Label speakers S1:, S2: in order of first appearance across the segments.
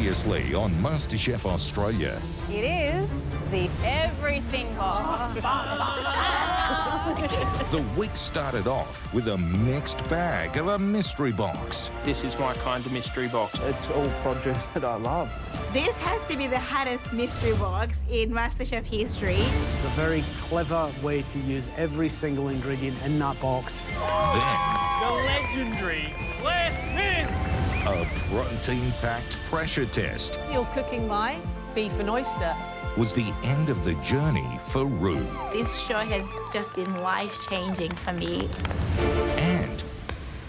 S1: Previously on MasterChef Australia.
S2: It is the everything box.
S1: The week started off with a mixed bag of a mystery box.
S3: This is my kind of mystery box. It's all produce that I love.
S4: This has to be the hottest mystery box in MasterChef history.
S5: A very clever way to use every single ingredient in that box.
S1: Then
S3: The legendary Les Min!
S1: a protein-packed pressure test
S2: You're cooking my beef and oyster.
S1: was the end of the journey for Rue.
S4: This show has just been life-changing for me.
S1: And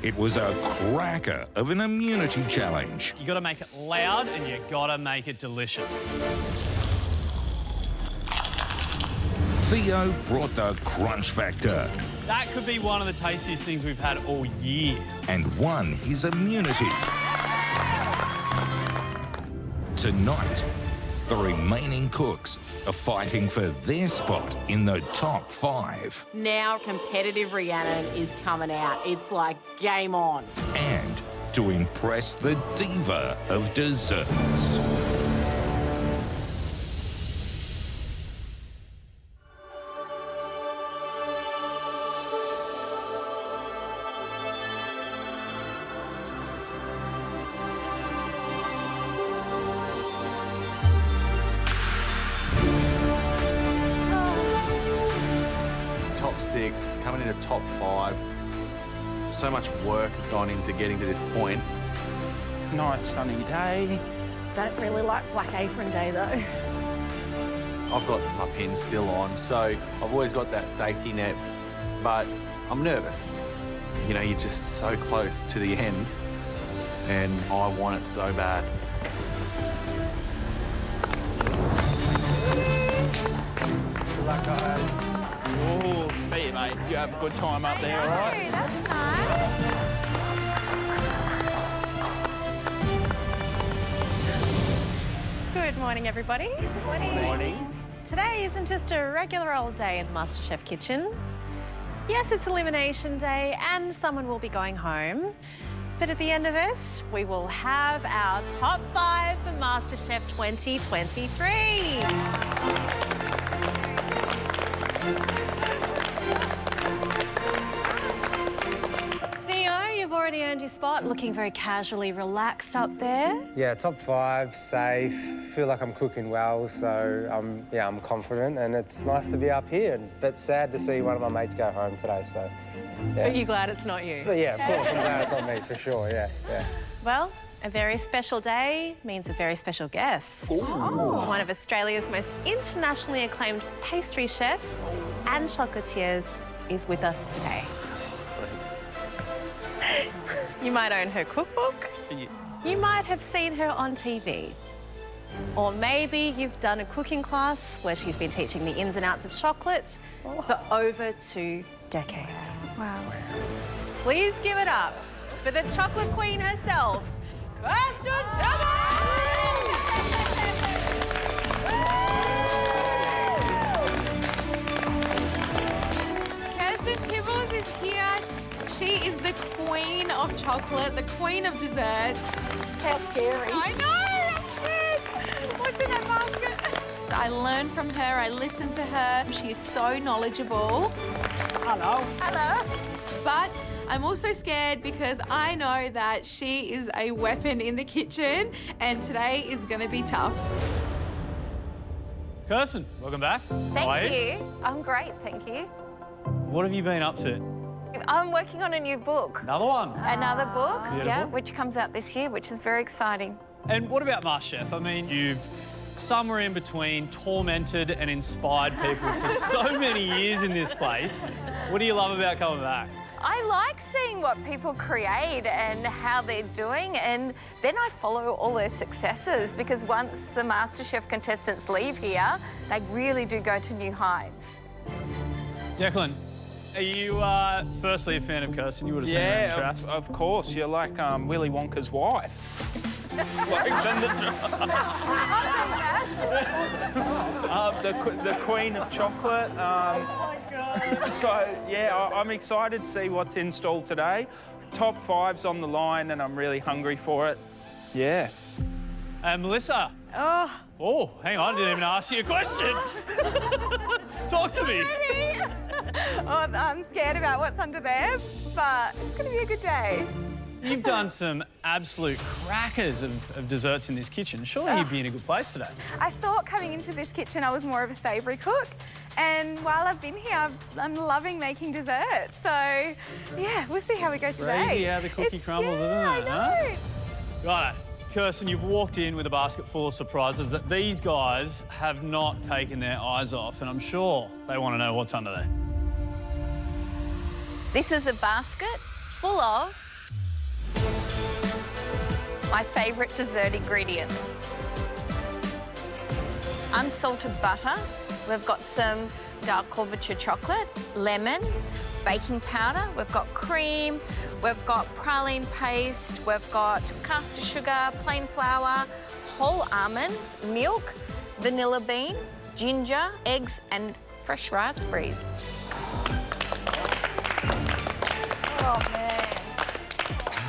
S1: it was a cracker of an immunity challenge.
S6: You gotta make it loud and you gotta make it delicious.
S1: Theo brought the crunch factor
S6: That could be one of the tastiest things we've had all year.
S1: and won his immunity. Tonight, the remaining cooks are fighting for their spot in the top 5.
S7: Now competitive Rhiannon is coming out. It's like game on.
S1: And to impress the diva of desserts.
S8: Top 6, coming into top 5. So much work has gone into getting to this point.
S3: Nice sunny day.
S2: Don't really like Black Apron Day though.
S8: I've got my pin still on, so I've always got that safety net, but I'm nervous. You know, you're just so close to the end, and I want it so bad.
S3: Good luck, guys. Oh, see you, mate. You have a good time up there, all right?
S2: That's nice. Good morning, everybody.
S3: Good morning.
S2: Today isn't just a regular old day in the MasterChef kitchen. Yes, it's elimination day and someone will be going home. But at the end of it, we will have our top 5 for MasterChef 2023. Theo, you've already earned your spot, looking very casually relaxed up there.
S9: Yeah, top 5, safe. Feel like I'm cooking well, so I'm confident, and it's nice to be up here. But sad to see one of my mates go home today. So, yeah.
S2: Are you glad it's not you?
S9: But yeah, of course, I'm glad it's not me for sure. Yeah.
S2: Well, a very special day means a very special guest. One of Australia's most internationally acclaimed pastry chefs and chocolatiers is with us today. You might own her cookbook. You might have seen her on TV. Or maybe you've done a cooking class where she's been teaching the ins and outs of chocolate for over 2 decades.
S4: Wow.
S2: Please give it up for the chocolate queen herself, Kirsten
S10: Kirsten Tibbles is here. She is the queen of chocolate, the queen of desserts.
S2: How scary.
S10: I know, I'm scared. What's in that basket? I learn from her, I listen to her. She is so knowledgeable.
S5: Hello.
S10: Hello. But I'm also scared because I know that she is a weapon in the kitchen and today is going to be tough.
S6: Kirsten, welcome back. How are
S11: Thank you. I'm great, thank you.
S6: What have you been up to?
S11: I'm working on a new book.
S6: Another one.
S11: Another book,
S6: Beautiful.
S11: yeah, which comes out this year, which is very exciting.
S6: And what about MasterChef? I mean, you've somewhere in between tormented and inspired people for so many years in this place. What do you love about coming back?
S11: I like seeing what people create and how they're doing, and then I follow all their successes, because once the MasterChef contestants leave here, they really do go to new heights.
S6: Declan, are you firstly a fan of Kirsten? You would have seen her in Traps.
S3: Of course. You're like Willy Wonka's wife. The queen of chocolate. So, yeah, I'm excited to see what's in stall today. Top 5's on the line and I'm really hungry for it. Yeah.
S6: And Melissa.
S10: Oh.
S6: Oh, hang on, I didn't even ask you a question. Talk to me.
S10: Ready? Oh, I'm scared about what's under there, but it's going to be a good day.
S6: You've done some absolute crackers of desserts in this kitchen. Surely you'd be in a good place today.
S10: I thought coming into this kitchen I was more of a savoury cook, and while I've been here, I'm loving making desserts. So, yeah, we'll see how we go today.
S6: Crazy how the cookie crumbles, isn't it?
S10: I know.
S6: Right, Kirsten, you've walked in with a basket full of surprises that these guys have not taken their eyes off, and I'm sure they want to know what's under there.
S11: This is a basket full of my favourite dessert ingredients. Unsalted butter. We've got some dark couverture chocolate, lemon, baking powder. We've got cream. We've got praline paste. We've got caster sugar, plain flour, whole almonds, milk, vanilla bean, ginger, eggs, and fresh raspberries.
S10: Oh, man.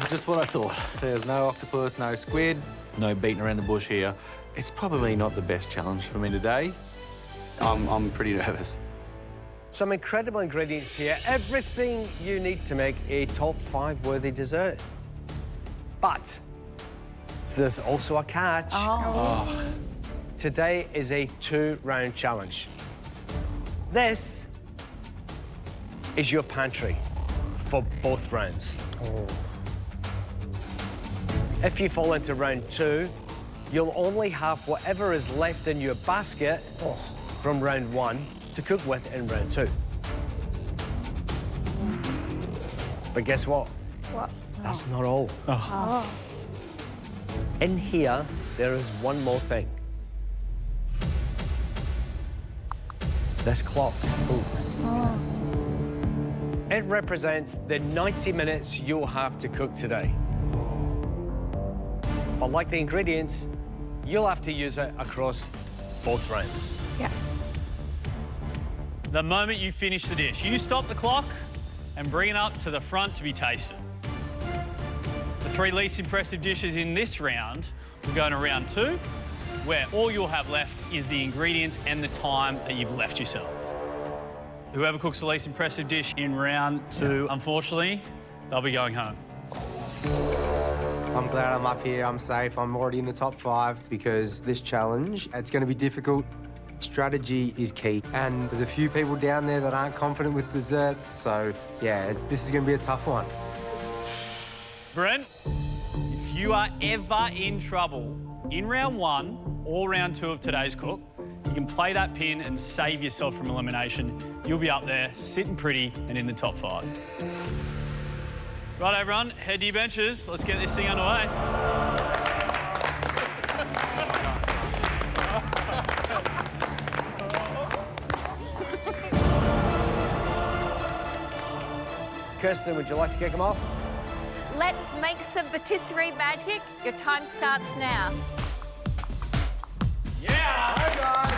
S8: Just what I thought. There's no octopus, no squid, no beating around the bush here. It's probably not the best challenge for me today. I'm pretty nervous.
S5: Some incredible ingredients here. Everything you need to make a top 5 worthy dessert. But there's also a catch.
S10: Oh.
S5: Today is a 2-round challenge. This is your pantry for both rounds. If you fall into round 2, you'll only have whatever is left in your basket from round 1 to cook with in round 2. But guess what?
S10: What?
S5: That's not all. In here, there is one more thing. This clock. It represents the 90 minutes you'll have to cook today. But like the ingredients, you'll have to use it across both rounds.
S10: Yeah.
S6: The moment you finish the dish, you stop the clock and bring it up to the front to be tasted. The 3 least impressive dishes in this round will go into round 2, where all you'll have left is the ingredients and the time that you've left yourselves. Whoever cooks the least impressive dish in round 2, unfortunately, they'll be going home.
S9: I'm glad I'm up here, I'm safe, I'm already in the top 5 because this challenge, it's going to be difficult. Strategy is key, and there's a few people down there that aren't confident with desserts, so yeah, this is going to be a tough one.
S6: Brent, if you are ever in trouble in round 1 or round 2 of today's cook, you can play that pin and save yourself from elimination. You'll be up there, sitting pretty and in the top 5. Right, everyone, head to your benches. Let's get this thing underway.
S5: Kirsten, would you like to kick them off?
S11: Let's make some patisserie magic. Your time starts now.
S6: Yeah!
S9: Hey, guys!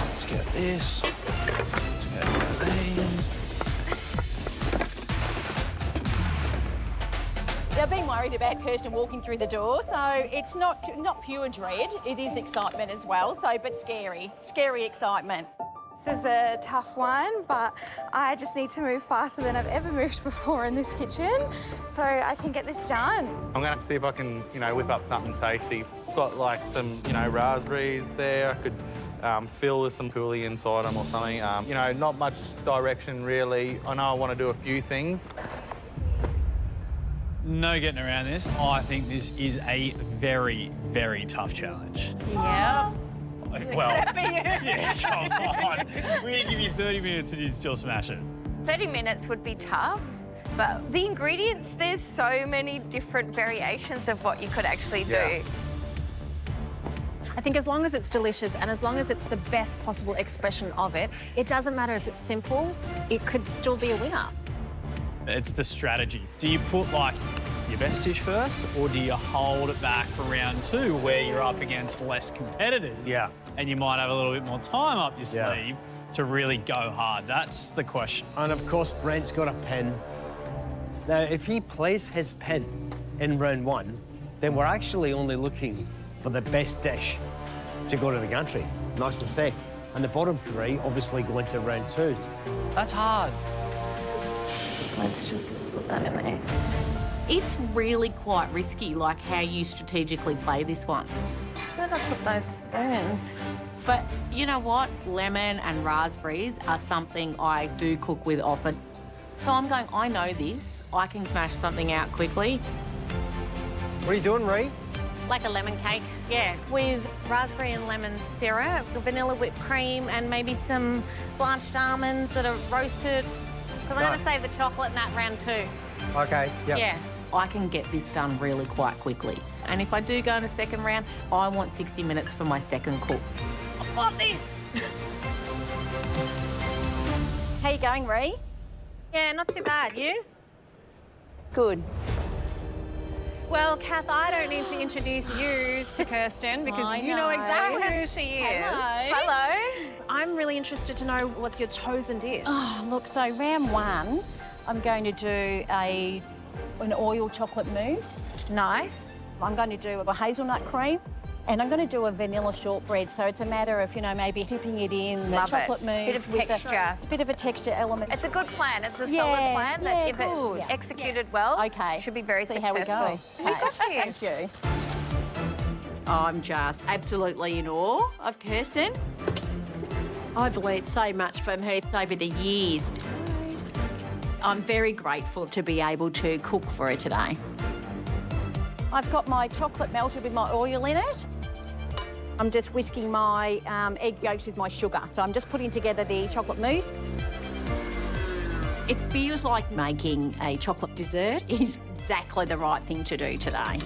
S3: Let's get this. Let's get these.
S7: I've been worried about Kirsten walking through the door, so it's not pure dread. It is excitement as well, but scary excitement.
S10: This is a tough one, but I just need to move faster than I've ever moved before in this kitchen, so I can get this done.
S8: I'm going to see if I can, whip up something tasty. Got like some, raspberries there. I could fill with some coulis inside them or something. Not much direction really. I know I want to do a few things.
S6: No getting around this. I think this is a very, very tough challenge.
S2: Yep.
S6: Well, yeah, come on. We're going to give you 30 minutes and you'd still smash it.
S11: 30 minutes would be tough, but the ingredients, there's so many different variations of what you could actually do.
S8: Yeah.
S2: I think as long as it's delicious and as long as it's the best possible expression of it, it doesn't matter if it's simple, it could still be a winner.
S6: It's the strategy. Do you put, like, your best dish first, or do you hold it back for round 2 where you're up against less competitors?
S5: Yeah.
S6: And you might have a little bit more time up your sleeve to to really go hard? That's the question.
S5: And of course, Brent's got a pin. Now, if he plays his pin in round 1, then we're actually only looking for the best dish to go to the gantry, nice and safe. And the bottom 3 obviously go into round 2. That's hard.
S7: Let's just put that in there.
S12: It's really quite risky, like how you strategically play this one.
S7: Where did I put those spoons?
S12: But you know what? Lemon and raspberries are something I do cook with often. So I'm going, I know this. I can smash something out quickly.
S9: What are you doing, Ree?
S2: Like a lemon cake, yeah, with raspberry and lemon syrup, vanilla whipped cream, and maybe some blanched almonds that are roasted. Because I'm going to save the chocolate in that round too.
S9: Okay, yep.
S2: Yeah.
S12: I can get this done really quite quickly. And if I do go in a second round, I want 60 minutes for my second cook.
S2: I've got this.
S7: How you going, Ree?
S2: Yeah, not too bad. You?
S7: Good.
S2: Well, Kath, I don't need to introduce you to Kirsten because you know exactly who she is.
S7: Hello.
S2: I'm really interested to know what's your chosen dish.
S7: Oh, look, so round 1, I'm going to do an oil chocolate mousse.
S11: Nice.
S7: I'm going to do a hazelnut cream. And I'm going to do a vanilla shortbread, so it's a matter of, you know, maybe dipping it in the
S11: Love
S7: chocolate
S11: it.
S7: mousse.
S11: Bit of
S7: with
S11: texture.
S7: A bit of a texture element.
S11: It's a good plan. It's a solid plan that if it's executed well, should be very
S7: See
S11: successful.
S7: how we go.
S2: You got this.
S7: Thank you.
S12: I'm just absolutely in awe of Kirsten. I've learnt so much from her over the years. I'm very grateful to be able to cook for her today.
S7: I've got my chocolate melted with my oil in it. I'm just whisking my egg yolks with my sugar. So I'm just putting together the chocolate mousse.
S12: It feels like making a chocolate dessert is exactly the right thing to do today.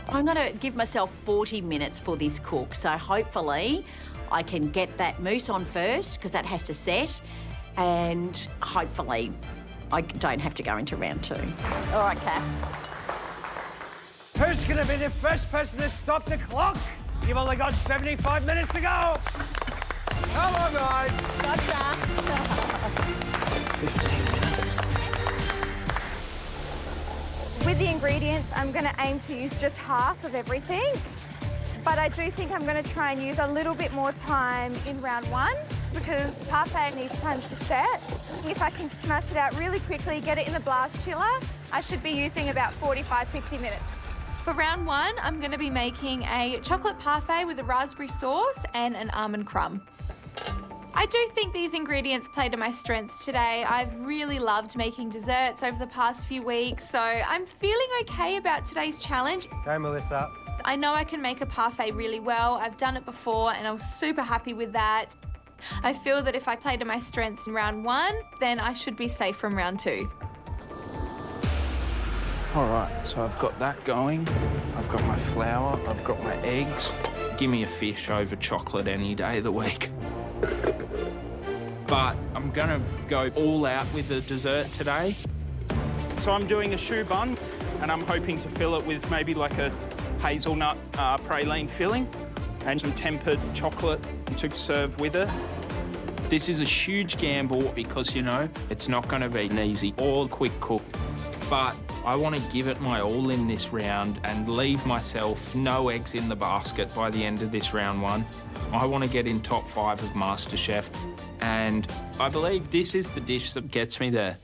S12: I'm going to give myself 40 minutes for this cook, so hopefully I can get that mousse on first because that has to set, and hopefully I don't have to go into round 2.
S7: All right, Kath.
S5: Who's going to be the first person to stop the clock? You've only got 75 minutes to go. Come on, guys.
S7: Gotcha.
S5: 15 minutes.
S13: With the ingredients, I'm going to aim to use just half of everything. But I do think I'm going to try and use a little bit more time in round 1 because parfait needs time to set. If I can smash it out really quickly, get it in the blast chiller, I should be using about 45-50 minutes.
S10: For round 1, I'm going to be making a chocolate parfait with a raspberry sauce and an almond crumb. I do think these ingredients play to my strengths today. I've really loved making desserts over the past few weeks, so I'm feeling okay about today's challenge.
S9: Go, Melissa.
S10: I know I can make a parfait really well. I've done it before and I was super happy with that. I feel that if I play to my strengths in round 1, then I should be safe from round 2.
S3: All right, so I've got that going. I've got my flour, I've got my eggs. Give me a fish over chocolate any day of the week. But I'm gonna go all out with the dessert today. So I'm doing a choux bun, and I'm hoping to fill it with maybe like a hazelnut praline filling and some tempered chocolate to serve with it. This is a huge gamble because, you know, it's not gonna be an easy or quick cook. But I want to give it my all in this round and leave myself no eggs in the basket by the end of this round 1. I want to get in top 5 of MasterChef, and I believe this is the dish that gets me there.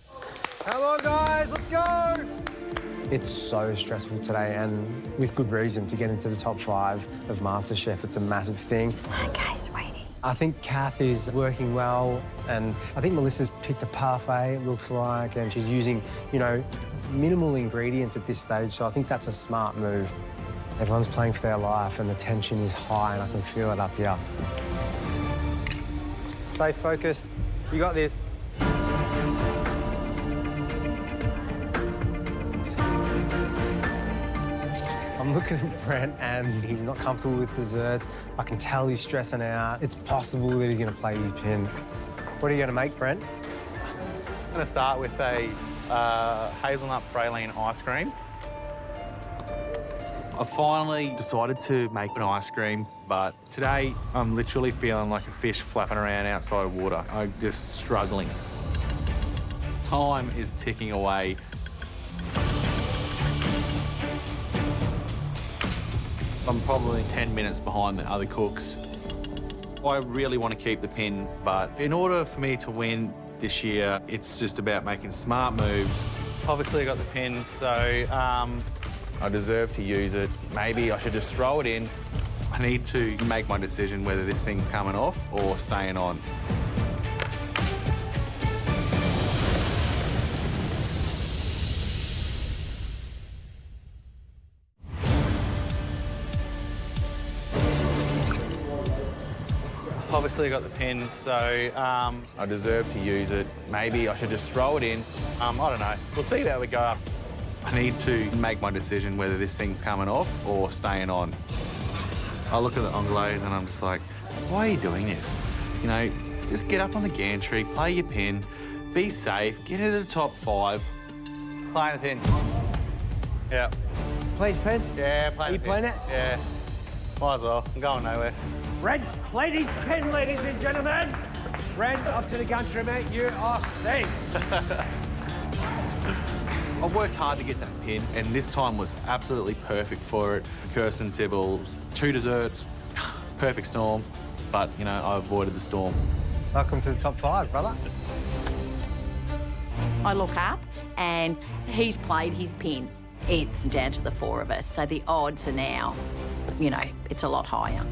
S9: Come on, guys, let's go! It's so stressful today, and with good reason, to get into the top 5 of MasterChef. It's a massive thing.
S7: Okay, sweetie.
S9: I think Kath is working well, and I think Melissa's picked a parfait, it looks like, and she's using, you know, minimal ingredients at this stage, so I think that's a smart move. Everyone's playing for their life, and the tension is high, and I can feel it up here. Stay focused. You got this. I'm looking at Brent and he's not comfortable with desserts. I can tell he's stressing out. It's possible that he's going to play his pin. What are you going to make, Brent?
S8: I'm going to start with a hazelnut praline ice cream. I finally decided to make an ice cream, but today I'm literally feeling like a fish flapping around outside of water. I'm just struggling. Time is ticking away. I'm probably 10 minutes behind the other cooks. I really want to keep the pin, but in order for me to win this year, it's just about making smart moves. Obviously I got the pin, so I deserve to use it. Maybe I should just throw it in. I need to make my decision whether this thing's coming off or staying on. Obviously I got the pin, so I deserve to use it. Maybe I should just throw it in. I don't know. We'll see how we go. I need to make my decision whether this thing's coming off or staying on. I look at the Anglaise and I'm just like, why are you doing this? You know, just get up on the gantry, play your pin, be safe, get into the top 5. Playing the pin. Yeah.
S5: Plays pin?
S8: Yeah, playing the pin.
S5: You playing it?
S8: Yeah. Might as well. I'm going nowhere.
S5: Red's played his pin, ladies and gentlemen. Red, up to the gantry, mate. You are safe.
S8: I worked hard to get that pin, and this time was absolutely perfect for it. Kirsten Tibbles, 2 desserts, perfect storm, but, you know, I avoided the storm.
S5: Welcome to the top 5, brother.
S12: I look up and he's played his pin. It's down to the 4 of us, so the odds are now, you know, it's a lot higher.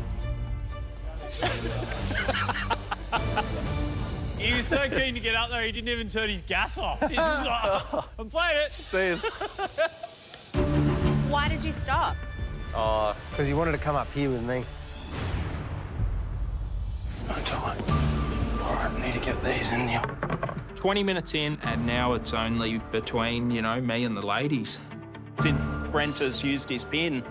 S6: He was so keen to get up there, he didn't even turn his gas off. He's just like, oh, I'm playing it.
S8: There's.
S2: Why did you stop?
S8: Oh,
S5: because he wanted to come up here with me.
S3: No time. All right, I need to get these in here. 20 minutes in, and now it's only between, you know, me and the ladies. Since Brent has used his pin,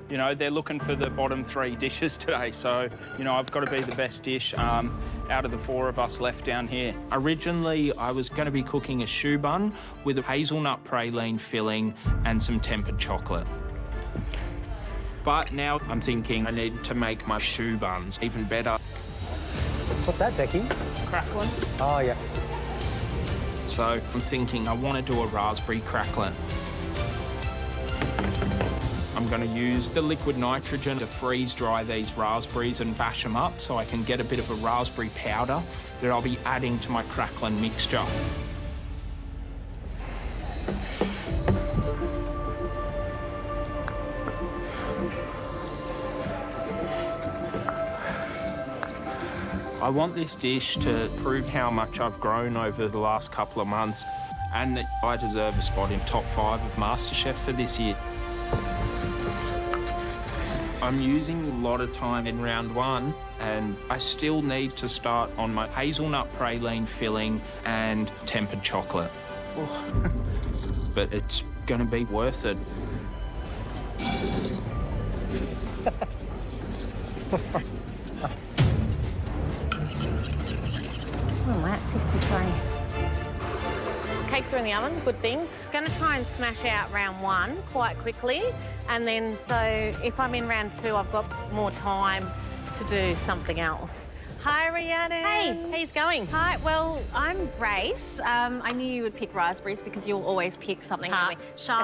S3: you know, they're looking for the bottom 3 dishes today. So, you know, I've got to be the best dish out of the 4 of us left down here. Originally, I was going to be cooking a choux bun with a hazelnut praline filling and some tempered chocolate. But now I'm thinking I need to make my choux buns even better.
S5: What's that, Becky?
S3: Crackling.
S5: Oh, yeah.
S3: So I'm thinking I want to do a raspberry crackling. I'm going to use the liquid nitrogen to freeze dry these raspberries and bash them up so I can get a bit of a raspberry powder that I'll be adding to my crackling mixture. I want this dish to prove how much I've grown over the last couple of months and that I deserve a spot in top 5 of MasterChef for this year. I'm using a lot of time in round 1 and I still need to start on my hazelnut praline filling and tempered chocolate. But it's going to be worth it.
S2: Oh, that's 63. Cakes are in the oven, good thing. Gonna try and smash out round 1 quite quickly. And then, so if I'm in round 2, I've got more time to do something else. Hi, Rhiannon. Hey, how's going? Hi, well, I'm great. I knew you would pick raspberries because you'll always pick something sharp,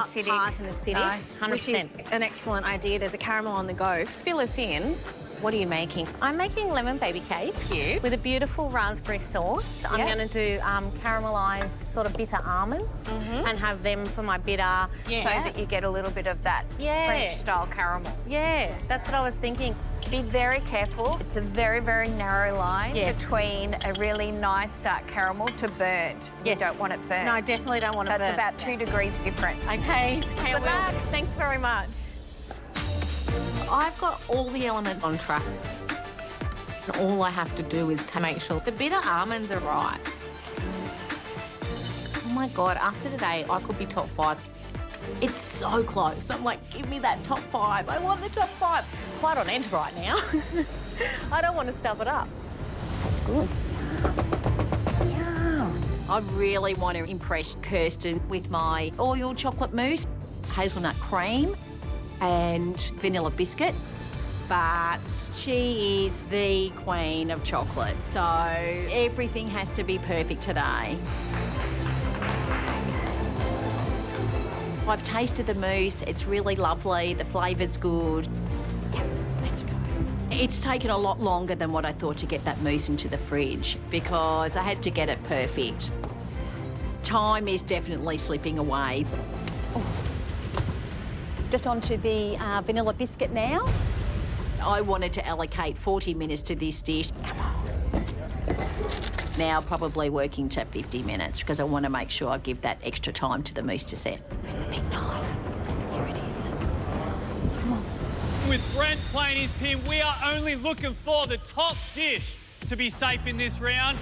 S11: acidic.
S2: tart and acidic,
S11: Nice.
S2: 100%. Which is an excellent idea. There's a caramel on the go. Fill us in. What are you making? I'm making lemon baby cake with a beautiful raspberry sauce. I'm going to do caramelised sort of bitter almonds and have them for my bitter.
S11: So that you get a little bit of that French-style caramel.
S2: Yeah, that's what I was thinking.
S11: Be very careful. It's a very, very narrow line between a really nice dark caramel to burnt. You don't want it burnt.
S2: No, I definitely don't want it burnt.
S11: So it's about 2 degrees difference.
S2: Okay,
S11: Good luck.
S2: Thanks very much.
S12: I've got all the elements on track. All I have to do is to make sure the bitter almonds are right. Oh my God, after today, I could be top 5. It's so close. I'm like, give me that top 5. I want the top 5. Quite on edge right now.
S2: I don't want to stuff it up.
S12: That's good. Yum. I really want to impress Kirsten with my Oreo chocolate mousse, hazelnut cream, and vanilla biscuit. But she is the queen of chocolate, so everything has to be perfect today. I've tasted the mousse, it's really lovely, the flavour's good. Yep, let's go. It's taken a lot longer than what I thought to get that mousse into the fridge because I had to get it perfect. Time is definitely slipping away.
S7: Just onto the vanilla biscuit now.
S12: I wanted to allocate 40 minutes to this dish. Come on. Now probably working to 50 minutes because I want to make sure I give that extra time to the mousse to set.
S7: Where's the big knife? Here it is. Come on.
S6: With Brent playing his pin, we are only looking for the top dish to be safe in this round.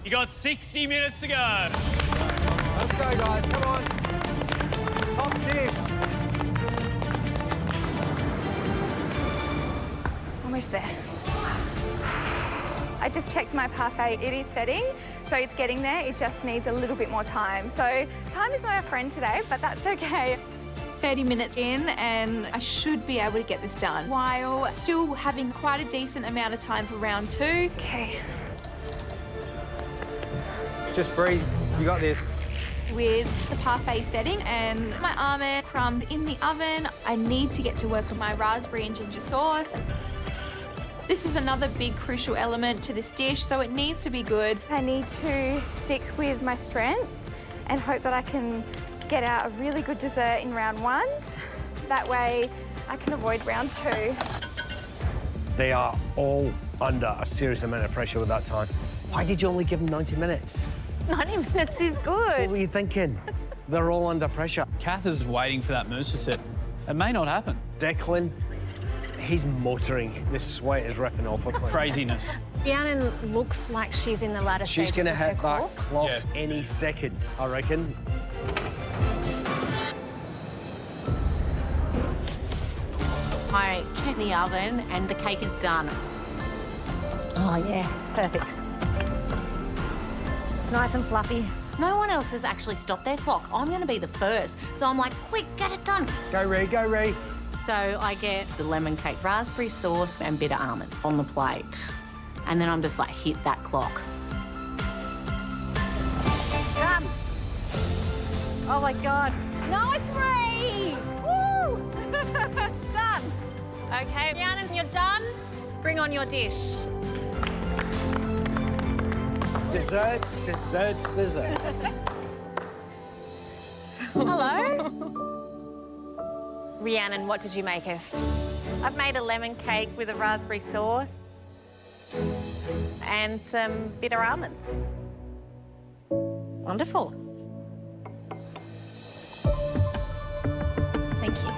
S6: You got 60 minutes to go.
S9: Let's go, guys. Come on. Top dish.
S13: Almost there. I just checked my parfait. It is setting, so it's getting there. It just needs a little bit more time. So time is not our friend today, but that's okay.
S10: 30 minutes in and I should be able to get this done while still having quite a decent amount of time for round 2.
S13: Okay.
S9: Just breathe. You got this.
S10: With the parfait setting and my almond crumb in the oven, I need to get to work on my raspberry and ginger sauce. This is another big crucial element to this dish, so it needs to be good.
S13: I need to stick with my strength and hope that I can get out a really good dessert in round 1. That way I can avoid round 2.
S5: They are all under a serious amount of pressure with that time. Why did you only give them 90 minutes?
S11: 90 minutes is good.
S5: What were you thinking? They're all under pressure.
S6: Kath is waiting for that mousse to sit. It may not happen.
S5: Declan, he's motoring. This sweat is ripping off her.
S6: Craziness.
S2: Rhiannon looks like she's in the latter
S5: She's
S2: stages
S5: going to
S2: of her
S5: hit that
S2: cook.
S5: clock any second, I reckon.
S12: I check the oven and the cake is done.
S7: Oh, yeah, it's perfect. It's nice and fluffy.
S12: No one else has actually stopped their clock. I'm going to be the first. So I'm like, quick, get it done.
S9: Go, Ree, go, Ree.
S12: So I get the lemon cake raspberry sauce and bitter almonds on the plate. And then I'm just like, hit that clock.
S7: Done. Oh, my God. Nice, Ree! Woo! It's done.
S2: Okay, Rhiannon, you're done. Bring on your dish.
S5: Desserts, desserts, desserts.
S2: Hello. Rhiannon, what did you make us?
S14: I've made a lemon cake with a raspberry sauce and some bitter almonds.
S2: Wonderful. Thank you.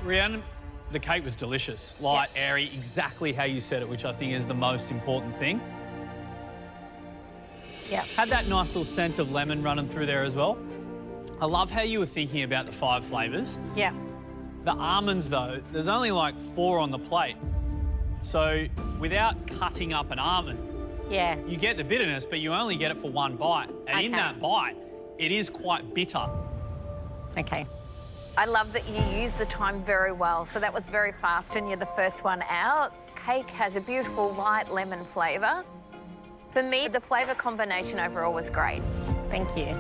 S6: Rhiannon, the cake was delicious. Light, airy, exactly how you said it, which I think is the most important thing.
S14: Yeah.
S6: Had that nice little scent of lemon running through there as well. I love how you were thinking about the 5 flavours.
S14: Yeah.
S6: The almonds, though, there's only like 4 on the plate. So without cutting up an almond,
S14: Yeah.
S6: you get the bitterness, but you only get it for 1 bite. And in
S14: Okay.
S6: that bite, it is quite bitter.
S14: Okay.
S11: I love that you use the time very well. So that was very fast and you're the first one out. Cake has a beautiful light lemon flavour. For me, the flavour combination overall was great.
S14: Thank you.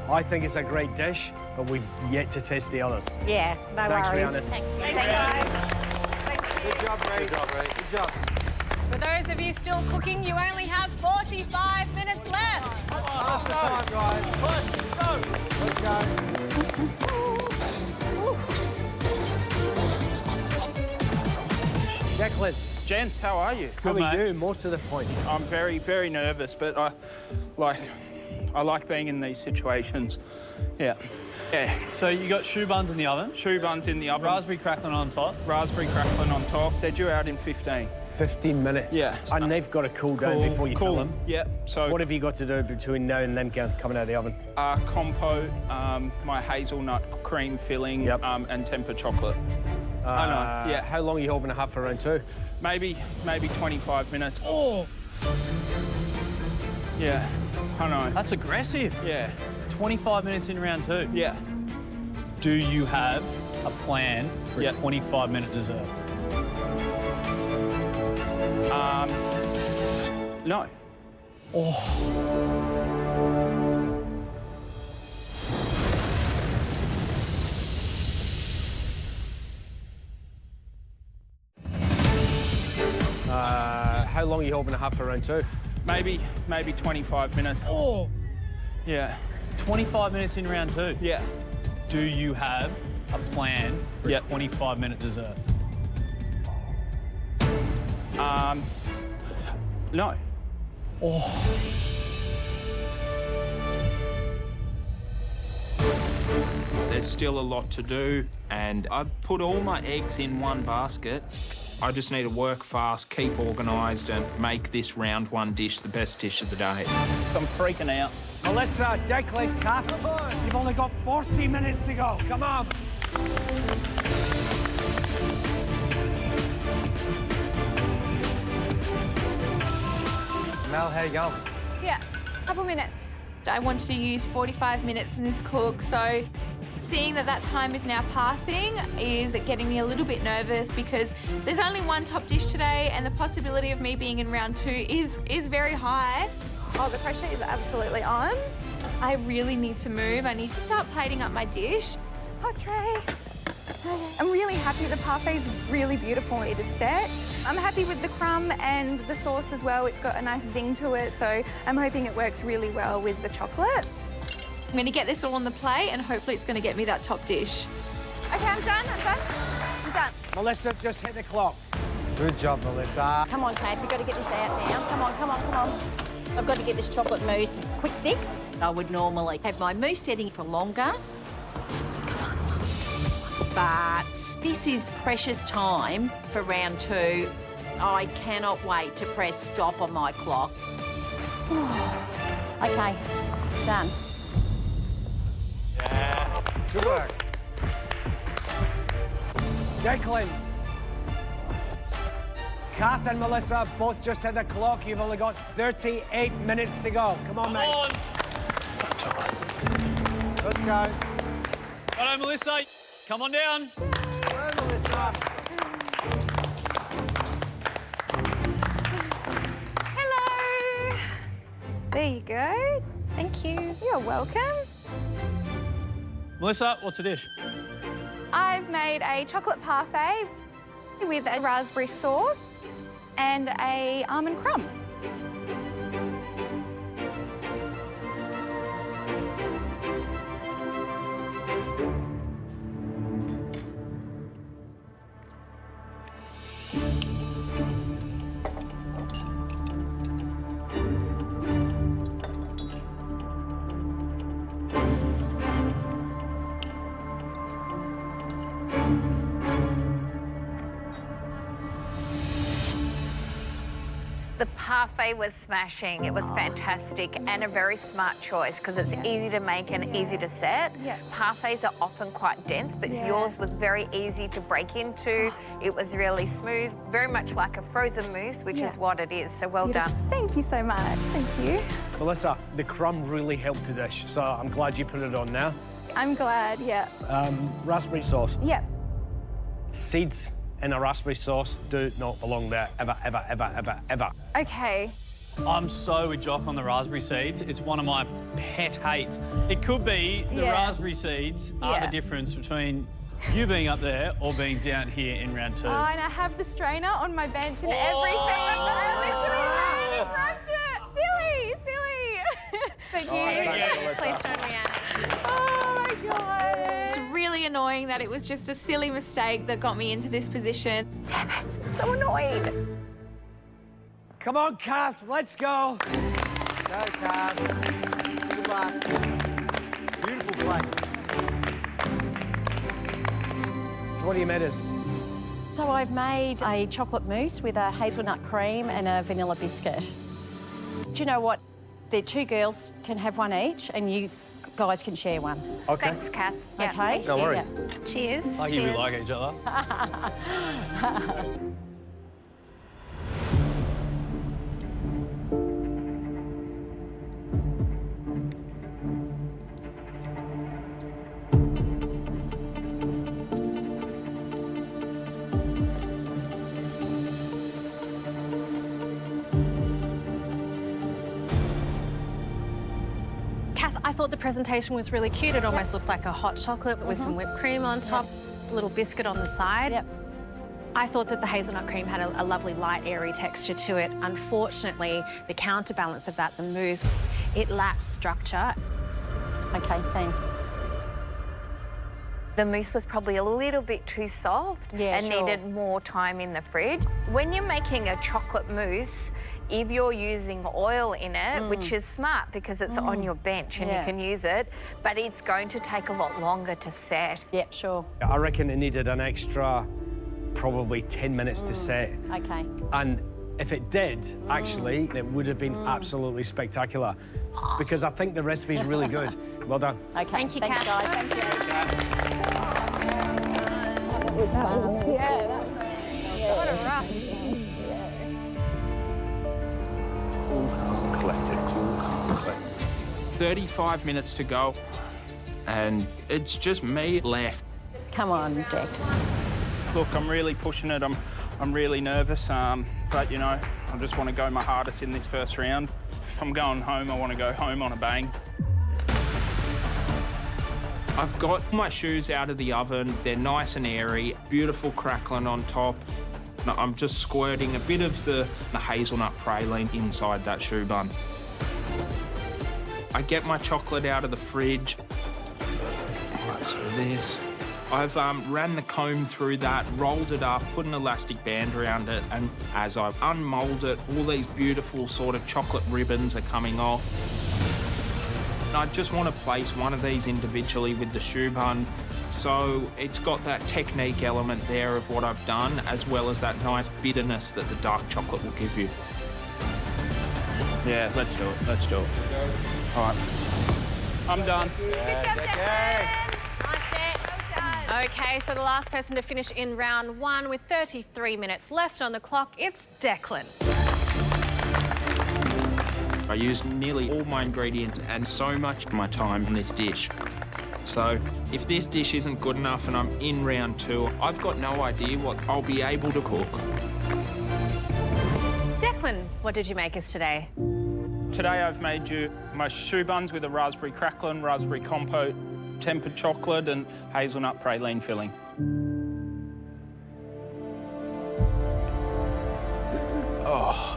S5: I think it's a great dish, but we've yet to taste the others.
S14: Yeah, no
S5: Thanks,
S14: worries.
S5: Rhiannon.
S14: Thank you, guys.
S9: Good job, Ree. Good job, Ree. Good job.
S2: For those of you still cooking, you only have 45 minutes left.
S9: Half the time, guys. Let's go.
S5: Declan.
S3: Gents, how are you?
S5: How we do, more to the point.
S3: I'm very, very nervous, but I like being in these situations. Yeah. Yeah.
S6: So you got choux buns in the oven?
S3: Choux buns in the oven.
S6: Raspberry crackling on top?
S3: Raspberry crackling on top. They're due out in 15.
S5: 15 minutes.
S3: Yeah.
S5: And they've got to cool down before you fill them.
S3: Yeah. So
S5: What have you got to do between now and them coming out of the oven?
S3: compote, my hazelnut cream filling, and temper chocolate. I know. Yeah.
S5: How long are you hoping to have for round 2?
S3: Maybe 25 minutes. Oh. Yeah. I know.
S6: That's aggressive.
S3: Yeah.
S6: 25 minutes in round 2.
S3: Yeah.
S6: Do you have a plan for a 25-minute dessert?
S3: No.
S5: How long are you hoping to have for round 2?
S3: Maybe 25 minutes. Oh. Yeah.
S6: 25 minutes in round 2.
S3: Yeah.
S6: Do you have a plan for a 25-minute dessert?
S3: No. There's still a lot to do, and I've put all my eggs in one basket. I just need to work fast, keep organised, and make this round 1 dish the best dish of the day. I'm freaking out.
S5: Melissa, Declan, Kath, you've only got 40 minutes to go. Come on.
S9: Mel, how you going?
S10: Yeah, couple minutes. I wanted to use 45 minutes in this cook, so seeing that time is now passing is getting me a little bit nervous because there's only one top dish today and the possibility of me being in round 2 is very high.
S13: Oh, the pressure is absolutely on.
S10: I really need to move. I need to start plating up my dish.
S13: Hot tray. I'm really happy. The parfait's really beautiful. It is set. I'm happy with the crumb and the sauce as well. It's got a nice zing to it, so I'm hoping it works really well with the chocolate.
S10: I'm going to get this all on the plate and hopefully it's going to get me that top dish.
S13: Okay, I'm done. I'm done.
S5: Melissa, just hit the clock.
S9: Good job, Melissa.
S7: Come on, Kath, you've got to get this out now. Come on. I've got to get this chocolate mousse. Quick sticks. I would normally have my mousse setting for longer. But this is precious time for round 2. I cannot wait to press stop on my clock. Okay, done.
S5: Yeah, good work. Declan. Kath and Melissa both just hit the clock. You've only got 38 minutes to go. Come on, mate.
S9: Let's go.
S6: Hello, Melissa. Come on down.
S9: Hello, Melissa.
S13: Hello. There you go.
S2: Thank you.
S13: You're welcome.
S6: Melissa, what's the dish?
S13: I've made a chocolate parfait with a raspberry sauce and a almond crumb.
S11: The parfait was smashing. It was fantastic and a very smart choice because it's easy to make and easy to set.
S13: Yeah.
S11: Parfaits are often quite dense, but yours was very easy to break into. It was really smooth, very much like a frozen mousse, which is what it is. So well done.
S13: Thank you so much. Thank you.
S5: Melissa, the crumb really helped the dish, so I'm glad you put it on now.
S13: I'm glad, yeah.
S5: Raspberry sauce.
S13: Yep.
S5: Seeds in a raspberry sauce do not belong there, ever, ever, ever, ever, ever.
S13: Okay.
S6: I'm so with Jock on the raspberry seeds. It's one of my pet hates. It could be the raspberry seeds are the difference between you being up there or being down here in round 2.
S13: Oh, and I have the strainer on my bench and everything. I literally ran and grabbed it. Silly. Thank you.
S2: Please don't be Annie.
S13: Oh my God.
S10: It's really annoying that it was just a silly mistake that got me into this position.
S13: Damn it, so annoyed.
S5: Come on, Kath, let's go.
S9: Go, Kath. Good luck. Beautiful plate.
S5: So what do you made us?
S7: So I've made a chocolate mousse with a hazelnut cream and a vanilla biscuit. Do you know what? The two girls can have one each and you guys can share one.
S5: OK.
S11: Thanks, Kath. Yeah,
S7: OK?
S5: No worries.
S7: Yeah.
S2: Cheers.
S6: I hear we like each other.
S2: I thought the presentation was really cute. It almost looked like a hot chocolate with some whipped cream on top, a little biscuit on the side.
S7: Yep.
S2: I thought that the hazelnut cream had a lovely, light, airy texture to it. Unfortunately, the counterbalance of that, the mousse, it lacked structure.
S7: OK, thanks.
S11: The mousse was probably a little bit too soft and needed more time in the fridge. When you're making a chocolate mousse, if you're using oil in it, which is smart because it's on your bench and you can use it, but it's going to take a lot longer to set.
S7: Yeah, sure.
S5: I reckon it needed an extra probably 10 minutes to set.
S7: OK.
S5: And if it did, actually, it would have been absolutely spectacular. Because I think the recipe is really good. Well done.
S7: OK.
S2: Thank you,
S7: Thanks,
S2: Kath.
S7: guys. Thank you.
S13: It's fun. Yeah, what a rush.
S3: Collected, cool, collected. 35 minutes to go, and it's just me left.
S7: Come on, Jack.
S3: Look, I'm really pushing it. I'm really nervous, but you know, I just want to go my hardest in this first round. If I'm going home, I want to go home on a bang. I've got my shoes out of the oven. They're nice and airy, beautiful crackling on top. I'm just squirting a bit of the hazelnut praline inside that shoe bun. I get my chocolate out of the fridge. Right, so this. I've ran the comb through that, rolled it up, put an elastic band around it, and as I unmould it, all these beautiful sort of chocolate ribbons are coming off. And I just want to place one of these individually with the shoe bun, so it's got that technique element there of what I've done, as well as that nice bitterness that the dark chocolate will give you. Yeah, let's do it, let's do it. All right, I'm done.
S11: Good job, Declan.
S2: OK, so the last person to finish in round one with 33 minutes left on the clock, it's Declan.
S3: I used nearly all my ingredients and so much of my time in this dish. So if this dish isn't good enough and I'm in round two, I've got no idea what I'll be able to cook.
S2: Declan, what did you make us today?
S3: Today I've made you my shoe buns with a raspberry crackling, raspberry compote, tempered chocolate and hazelnut praline filling. Oh.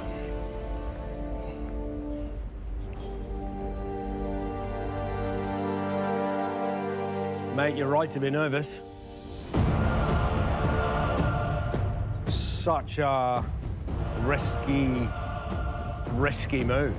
S5: Mate, you're right to be nervous. Such a risky move.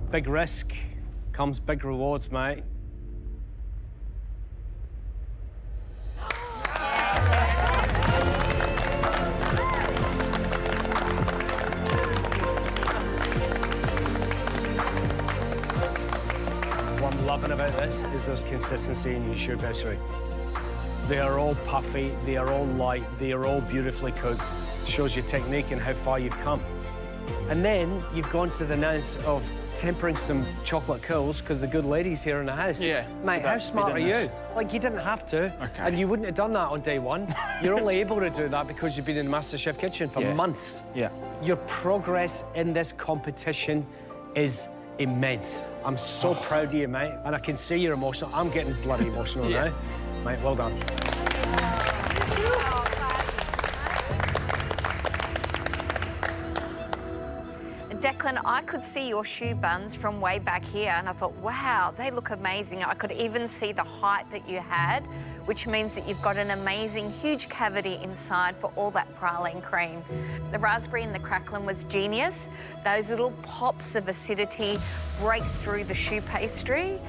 S5: Big risk comes big rewards, mate. What I'm loving about this is there's consistency in your shoe pastry. They are all puffy, they are all light, they are all beautifully cooked. Shows your technique and how far you've come. And then you've gone to the nance of tempering some chocolate curls because the good lady's here in the house.
S3: Yeah.
S5: Mate, how smart are you? Like, you didn't have to.
S3: Okay.
S5: And you wouldn't have done that on day one. You're only able to do that because you've been in the MasterChef kitchen for months.
S3: Yeah.
S5: Your progress in this competition is immense. I'm so proud of you, mate. And I can see you're emotional. I'm getting bloody emotional now. Mate, well done.
S11: Declan, I could see your shoe buns from way back here and I thought, wow, they look amazing. I could even see the height that you had, which means that you've got an amazing, huge cavity inside for all that praline cream. The raspberry and the crackling was genius. Those little pops of acidity breaks through the choux pastry.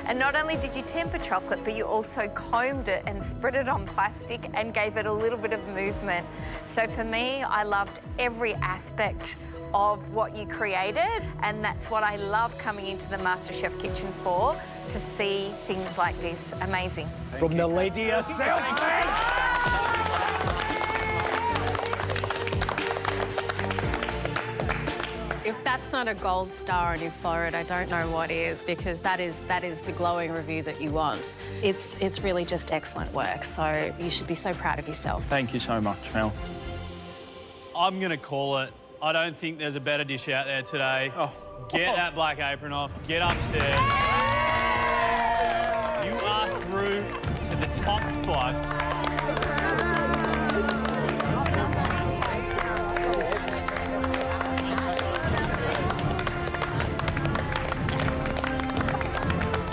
S11: And not only did you temper chocolate, but you also combed it and spread it on plastic and gave it a little bit of movement. So for me, I loved every aspect of what you created, and that's what I love coming into the MasterChef kitchen for, to see things like this. Amazing.
S5: From the lady herself, mate!
S2: If that's not a gold star on your forehead, I don't know what is, because that is the glowing review that you want. It's really just excellent work, so you should be so proud of yourself.
S3: Thank you so much, Mel.
S6: I'm going to call it. I don't think there's a better dish out there today. Get that black apron off. Get upstairs. You are through to the top 5.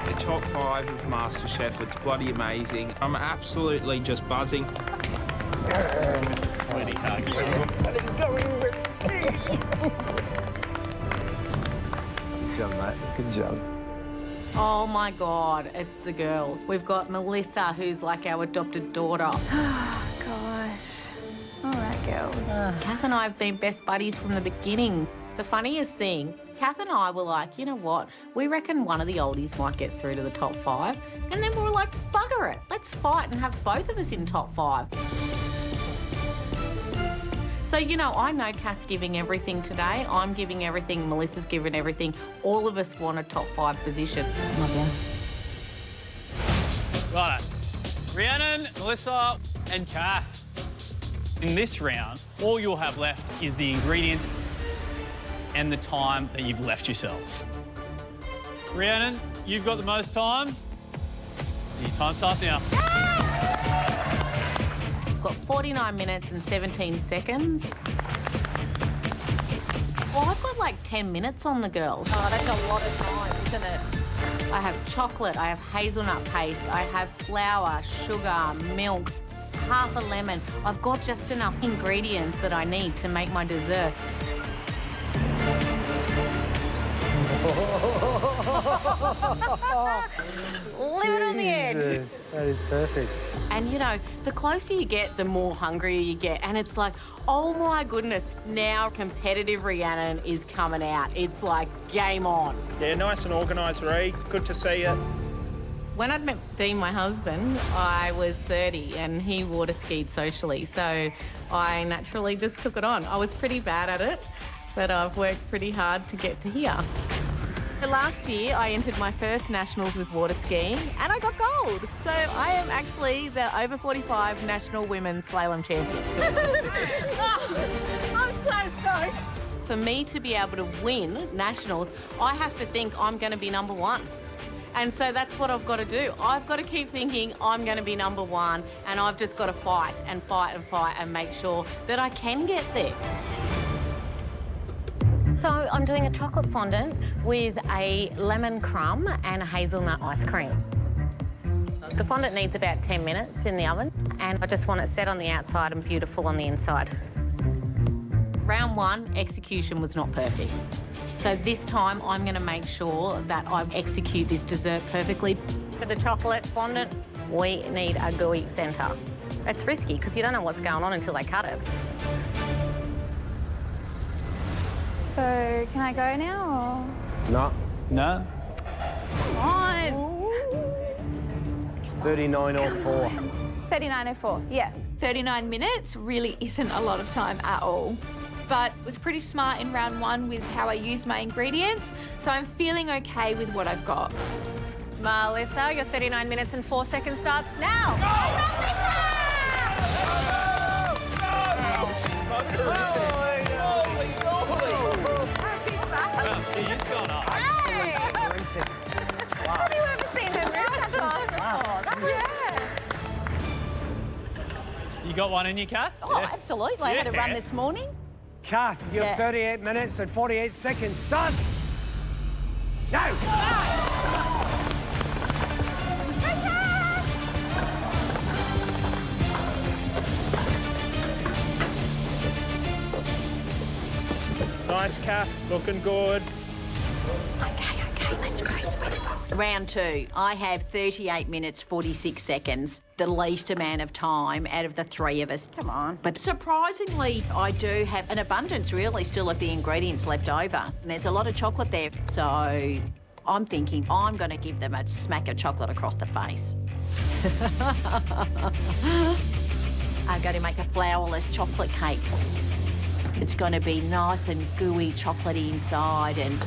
S3: The top 5 of MasterChef. It's bloody amazing. I'm absolutely just buzzing.
S6: This is sweaty hug.
S9: Good job, mate. Good job.
S12: Oh my God, it's the girls. We've got Melissa, who's like our adopted daughter.
S10: Gosh. All right, girls.
S12: Kath and I have been best buddies from the beginning. The funniest thing, Kath and I were like, you know what? We reckon one of the oldies might get through to the top 5. And then we were like, bugger it. Let's fight and have both of us in top 5. So, you know, I know Kath's giving everything today. I'm giving everything. Melissa's giving everything. All of us want a top 5 position.
S6: Righto. Rhiannon, Melissa and Kath. In this round, all you'll have left is the ingredients and the time that you've left yourselves. Rhiannon, you've got the most time. Your time starts now.
S12: We've got 49 minutes and 17 seconds. Well, I've got like 10 minutes on the girls.
S7: Oh, that's a lot of time, isn't it?
S12: I have chocolate, I have hazelnut paste, I have flour, sugar, milk, half a lemon. I've got just enough ingredients that I need to make my dessert.
S7: Leave it on the edge.
S5: That is perfect.
S12: And, you know, the closer you get, the more hungrier you get. And it's like, oh, my goodness, now competitive Rhiannon is coming out. It's like game on.
S3: Yeah, nice and organised, Ree. Good to see you.
S12: When I'd met Dean, my husband, I was 30 and he water skied socially. So I naturally just took it on. I was pretty bad at it, but I've worked pretty hard to get to here. Last year, I entered my first nationals with water skiing and I got gold. So I am actually the over 45 national women's slalom champion.
S7: I'm so stoked.
S12: For me to be able to win nationals, I have to think I'm going to be number 1. And so that's what I've got to do. I've got to keep thinking I'm going to be number 1 and I've just got to fight and fight and fight and make sure that I can get there. So I'm doing a chocolate fondant with a lemon crumb and a hazelnut ice cream. The fondant needs about 10 minutes in the oven and I just want it set on the outside and beautiful on the inside. Round 1, execution was not perfect. So this time I'm going to make sure that I execute this dessert perfectly. For the chocolate fondant, we need a gooey centre. It's risky because you don't know what's going on until they cut it.
S13: So, can I go now, or?
S5: No.
S6: No.
S13: Come on.
S5: 39:04.
S13: 39:04, yeah.
S10: 39 minutes really isn't a lot of time at all. but was pretty smart in round 1 with how I used my ingredients, so I'm feeling okay with what I've got.
S2: Melissa, your 39 minutes and 4 seconds starts now.
S6: She's gone up.
S2: Have you ever seen her move that fast before?
S10: Yeah.
S6: You got one in your cat?
S7: Oh, absolutely. I had a run this morning.
S5: Kath, your 38 minutes and 48 seconds starts now.
S3: Nice, Kath. Looking good.
S12: Okay, let's go, sweetheart. Round 2, I have 38 minutes, 46 seconds, the least amount of time out of the 3 of us.
S7: Come on.
S12: But surprisingly, I do have an abundance, really, still of the ingredients left over. And there's a lot of chocolate there, so I'm thinking I'm going to give them a smack of chocolate across the face. I'm going to make a flourless chocolate cake. It's going to be nice and gooey, chocolatey inside and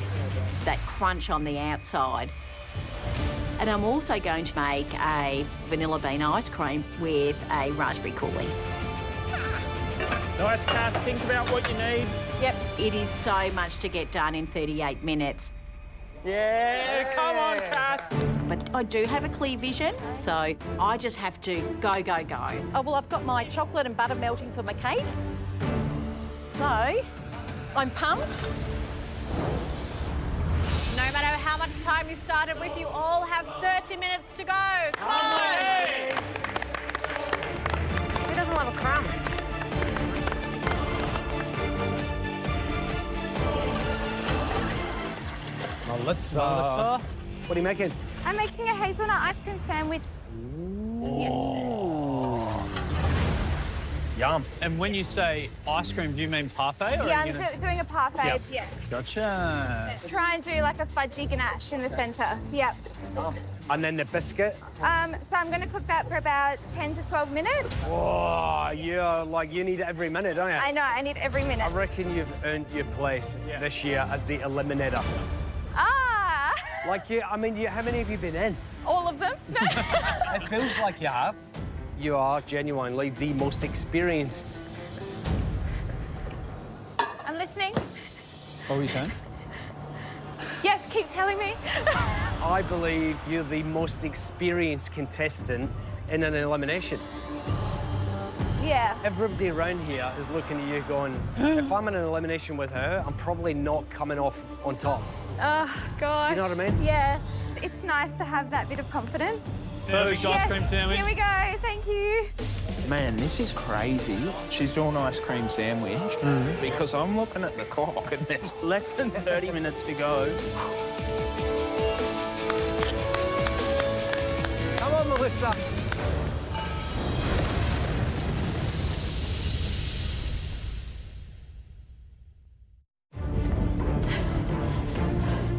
S12: that crunch on the outside. And I'm also going to make a vanilla bean ice cream with a raspberry coulis.
S3: Nice, Kath. Think about what you need.
S12: Yep. It is so much to get done in 38 minutes.
S3: Yeah, come on, Kath.
S12: But I do have a clear vision, so I just have to go, go, go.
S7: Oh, well, I've got my chocolate and butter melting for my cake. So, I'm pumped.
S2: No matter how much time you started with, you all have 30 minutes to go. Come on! Who doesn't love a crumb?
S5: Melissa. What are you making?
S13: I'm making a hazelnut ice cream sandwich.
S5: Yum.
S6: And when you say ice cream, do you mean parfait? Or
S13: Yeah,
S6: are you
S13: I'm doing a parfait.
S6: Yep.
S13: Yeah.
S6: Gotcha.
S13: Try and do like a fudgy ganache in the centre. Yep.
S5: And then the biscuit.
S13: So I'm going to cook that for about 10 to 12 minutes.
S5: Oh, yeah, like you need it every minute, don't you?
S13: I know, I need every minute.
S5: I reckon you've earned your place this year as the eliminator.
S13: Ah!
S5: Like, how many have you been in?
S13: All of them?
S5: It feels like you have. You are genuinely the most experienced.
S13: I'm listening.
S6: What were you saying?
S13: Yes, keep telling me.
S5: I believe you're the most experienced contestant in an elimination.
S13: Yeah.
S5: Everybody around here is looking at you going, if I'm in an elimination with her, I'm probably not coming off on top.
S13: Oh, gosh.
S5: You know what I mean?
S13: Yeah. It's nice to have that bit of confidence.
S6: Perfect ice cream sandwich.
S13: Here we go. Thank you.
S3: Man, this is crazy. She's doing an ice cream sandwich because I'm looking at the clock and there's less than 30 minutes to go.
S5: Come on, Melissa.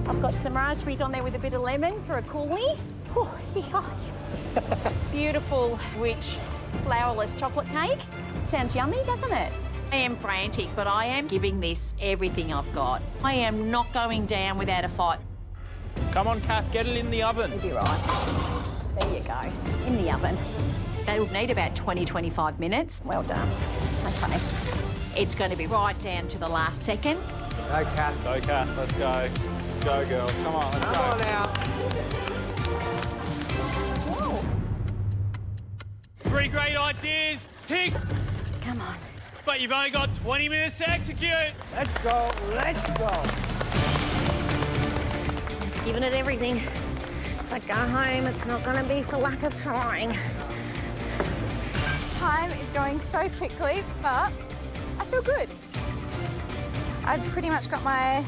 S7: I've got some raspberries on there with a bit of lemon for a coulis. Oh, yeah. Beautiful, rich, flourless chocolate cake. Sounds yummy, doesn't it?
S12: I am frantic, but I am giving this everything I've got. I am not going down without a fight.
S3: Come on, Kath, get it in the oven.
S7: You'll be right. There you go, in the oven.
S12: That'll need about 20, 25 minutes.
S7: Well done. Okay.
S12: It's going to be right down to the last second.
S9: Go, Kath.
S3: Go, Kath, let's go. Go, girls, come on, let's go.
S9: Come on now.
S6: 3 great ideas. Tick.
S7: Come on.
S6: But you've only got 20 minutes to execute.
S5: Let's go, let's go.
S2: Giving it everything. If I go home, it's not going to be for lack of trying.
S13: Time is going so quickly, but I feel good. I've pretty much got my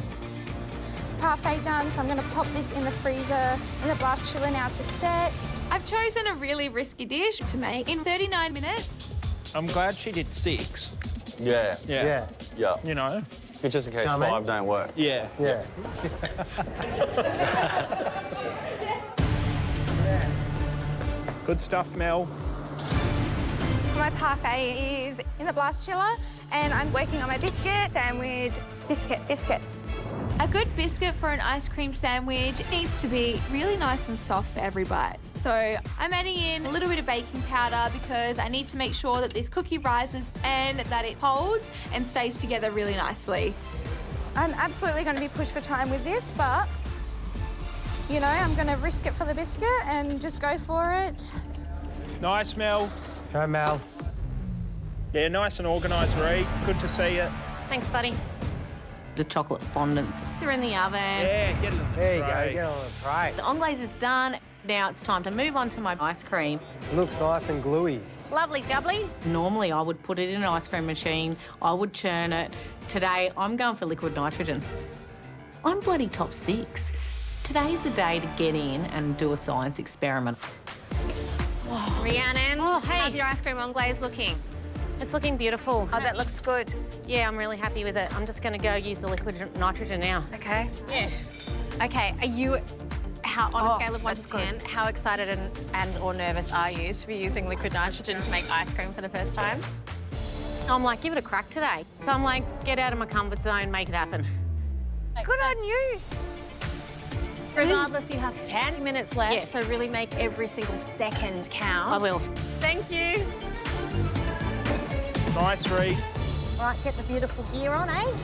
S13: parfait done, so I'm going to pop this in the freezer in the blast chiller now to set.
S10: I've chosen a really risky dish to make in 39 minutes.
S3: I'm glad she did 6.
S8: Yeah.
S3: Yeah.
S8: Yeah.
S3: You know?
S8: Just in case
S9: Come in.
S8: 5 don't work.
S3: Yeah.
S9: Yeah.
S3: Good stuff, Mel.
S13: My parfait is in the blast chiller and I'm working on my biscuit, sandwich, biscuit.
S10: A good biscuit for an ice cream sandwich needs to be really nice and soft for every bite. So I'm adding in a little bit of baking powder because I need to make sure that this cookie rises and that it holds and stays together really nicely.
S13: I'm absolutely going to be pushed for time with this, but, you know, I'm going to risk it for the biscuit and just go for it.
S3: Nice, Mel.
S9: Hi, Mel.
S3: Yeah, nice and organised, Reed. Good to see you.
S14: Thanks, buddy.
S12: The chocolate fondants.
S2: They're in the oven.
S3: Yeah, get it in the
S9: There you
S3: tray.
S9: go, get on the tray.
S2: The anglaise is done. Now it's time to move on to my ice cream.
S9: It looks nice and gluey.
S14: Lovely jubbly.
S12: Normally, I would put it in an ice cream machine. I would churn it. Today, I'm going for liquid nitrogen. I'm bloody top 6. Today's the day to get in and do a science experiment.
S2: Rhiannon, how's your ice cream anglaise looking?
S14: It's looking beautiful.
S11: Oh, that looks good.
S14: Yeah, I'm really happy with it. I'm just going to go use the liquid nitrogen now.
S11: Okay.
S2: Yeah. Okay, are you, on a scale of 1 to
S11: that's
S2: 10, how excited and or nervous are you to be using liquid nitrogen to make ice cream for the first time?
S14: I'm like, give it a crack today. So I'm like, get out of my comfort zone, make it happen. Good on you.
S2: Regardless, you have 10 minutes left,
S14: Yes.
S2: so really make every single second count.
S14: I will.
S2: Thank you.
S3: Nice, Reed.
S7: Right, get the beautiful gear on, eh?